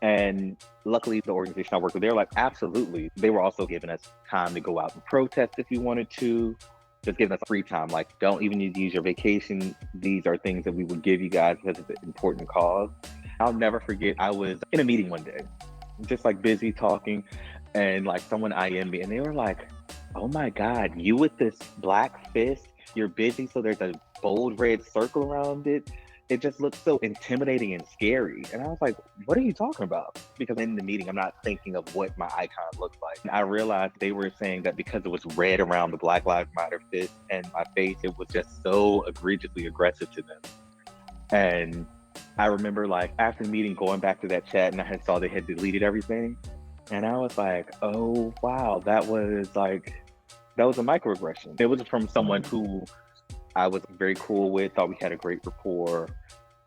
And luckily, the organization I worked with, they were like, absolutely. They were also giving us time to go out and protest if we wanted to, just giving us free time. Like, don't even need to use your vacation. These are things that we would give you guys because it's an important cause. I'll never forget, I was in a meeting one day, just like busy talking, and like someone IM'd me, and they were like, oh my God, you with this black fist, you're busy, so there's a bold red circle around it. It just looks so intimidating and scary. And I was like, what are you talking about? Because in the meeting, I'm not thinking of what my icon looks like. And I realized they were saying that because it was red around the Black Lives Matter fist and my face, it was just so egregiously aggressive to them. And I remember like after the meeting going back to that chat and I had saw they had deleted everything. And I was like, oh wow, that was a microaggression. It was from someone Mm. who I was very cool with, thought we had a great rapport.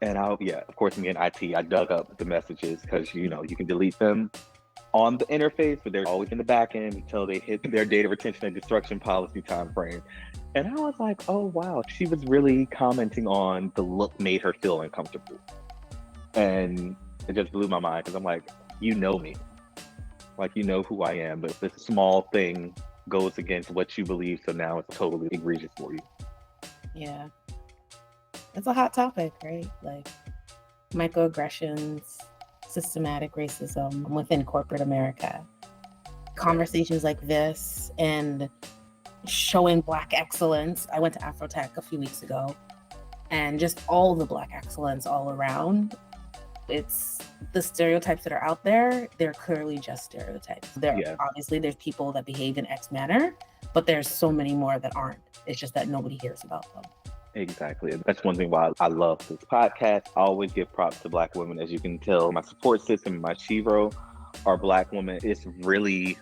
And yeah, of course, me and IT, I dug up the messages because, you can delete them on the interface, but they're always in the back end until they hit their data retention and destruction policy time frame. And I was like, oh, wow, she was really commenting on the look made her feel uncomfortable. And it just blew my mind because I'm like, you know me, like, you know who I am, but this small thing goes against what you believe. So now it's totally egregious for you. Yeah. It's a hot topic, right? Like microaggressions, systematic racism within corporate America. Conversations like this and showing Black excellence. I went to Afrotech a few weeks ago, and just all the Black excellence all around. It's the stereotypes that are out there. They're clearly just stereotypes. Obviously there's people that behave in X manner, but there's so many more that aren't. It's just that nobody hears about them. Exactly. And that's one thing why I love this podcast. I always give props to Black women. As you can tell, my support system, my Shiro, are Black women. It's really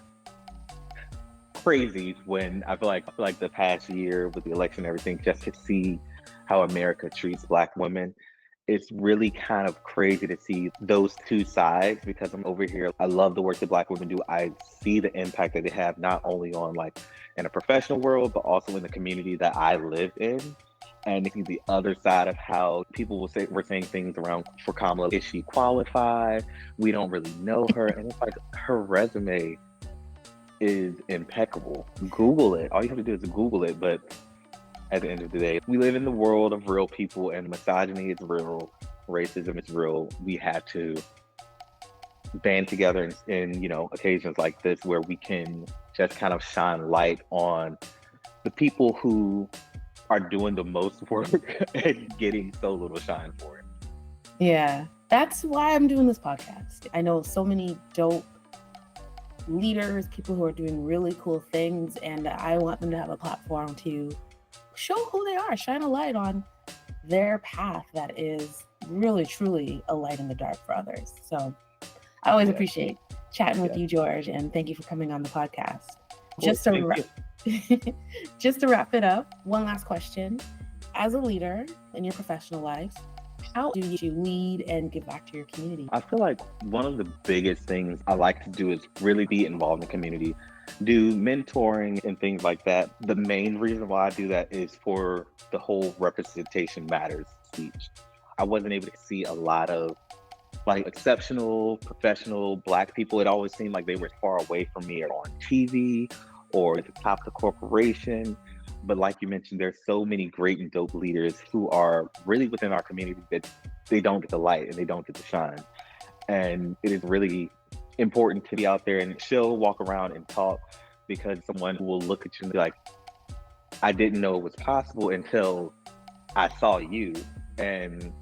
crazy when I feel like the past year with the election and everything, just to see how America treats Black women. It's really kind of crazy to see those two sides because I'm over here. I love the work that Black women do. I see the impact that they have not only on like in a professional world, but also in the community that I live in. And the other side of how people will say we're saying things around for Kamala, is she qualified? We don't really know her. And it's like her resume is impeccable. Google it. All you have to do is Google it. But at the end of the day, we live in the world of real people and misogyny is real, racism is real. We have to band together in occasions like this where we can just kind of shine light on the people who are doing the most work and getting so little shine for it. Yeah, that's why I'm doing this podcast. I know so many dope leaders, people who are doing really cool things, and I want them to have a platform to show who they are, shine a light on their path that is really, truly a light in the dark for others. So I always appreciate chatting with you, George, and thank you for coming on the podcast. Just to wrap it up, one last question. As a leader in your professional life, how do you lead and give back to your community? I feel like one of the biggest things I like to do is really be involved in the community, do mentoring and things like that. The main reason why I do that is for the whole representation matters speech. I wasn't able to see a lot of like exceptional, professional Black people. It always seemed like they were far away from me or on TV or at the top of the corporation. But like you mentioned, there's so many great and dope leaders who are really within our community that they don't get the light and they don't get the shine. And it is really important to be out there and chill, walk around and talk, because someone will look at you and be like, I didn't know it was possible until I saw you. And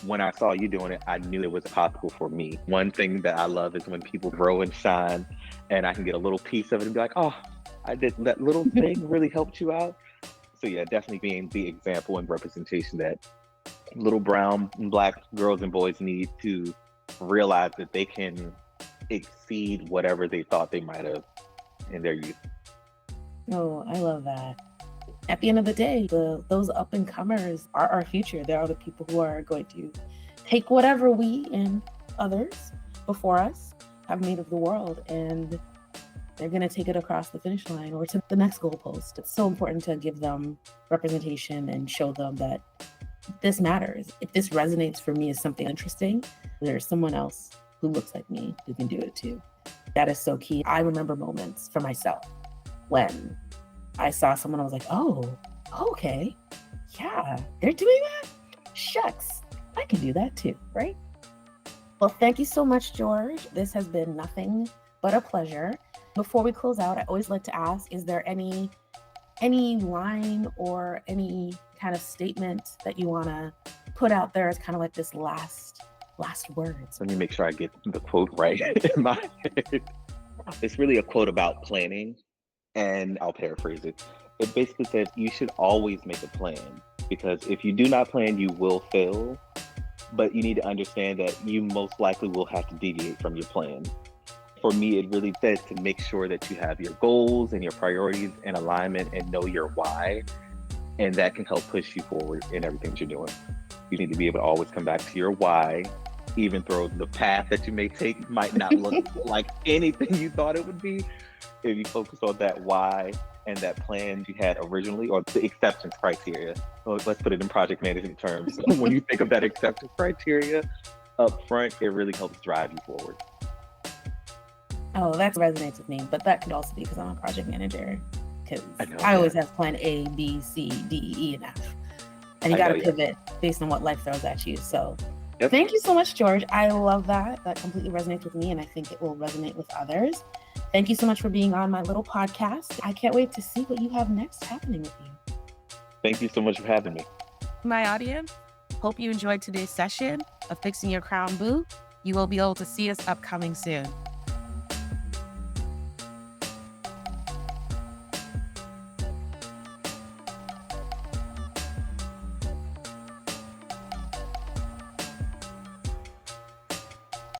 when I saw you doing it, I knew it was possible for me. One thing that I love is when people grow and shine and I can get a little piece of it and be like, oh, I did that little thing really helped you out. So yeah, definitely being the example and representation that little brown and Black girls and boys need to realize that they can exceed whatever they thought they might have in their youth. Oh, I love that. At the end of the day, those up and comers are our future. They are the people who are going to take whatever we and others before us have made of the world, and they're going to take it across the finish line or to the next goalpost. It's so important to give them representation and show them that this matters. If this resonates for me as something interesting, there's someone else who looks like me who can do it too. That is so key. I remember moments for myself when I saw someone, I was like, oh, okay, yeah, they're doing that? Shucks, I can do that too, right? Well, thank you so much, George. This has been nothing but a pleasure. Before we close out, I always like to ask, is there any line or any kind of statement that you want to put out there as kind of like this last words? Let me make sure I get the quote right in my head. It's really a quote about planning, and I'll paraphrase it. It basically says you should always make a plan, because if you do not plan, you will fail. but you need to understand that you most likely will have to deviate from your plan. For me, it really says to make sure that you have your goals and your priorities in alignment and know your why. And that can help push you forward in everything that you're doing. You need to be able to always come back to your why, even though the path that you may take might not look like anything you thought it would be. If you focus on that why and that plan you had originally, or the acceptance criteria, well, let's put it in project management terms. When you think of that acceptance criteria up front, it really helps drive you forward. Oh, that resonates with me, but that could also be because I'm a project manager. Because know I always that. have plan A, B, C, D, E, and F. And you got to pivot based on what life throws at you. So Yep. thank you so much, George. I love that. That completely resonates with me, and I think it will resonate with others. Thank you so much for being on my little podcast. I can't wait to see what you have next happening with you. Thank you so much for having me. My audience, hope you enjoyed today's session of Fixing Your Crown Boo. You will be able to see us upcoming soon.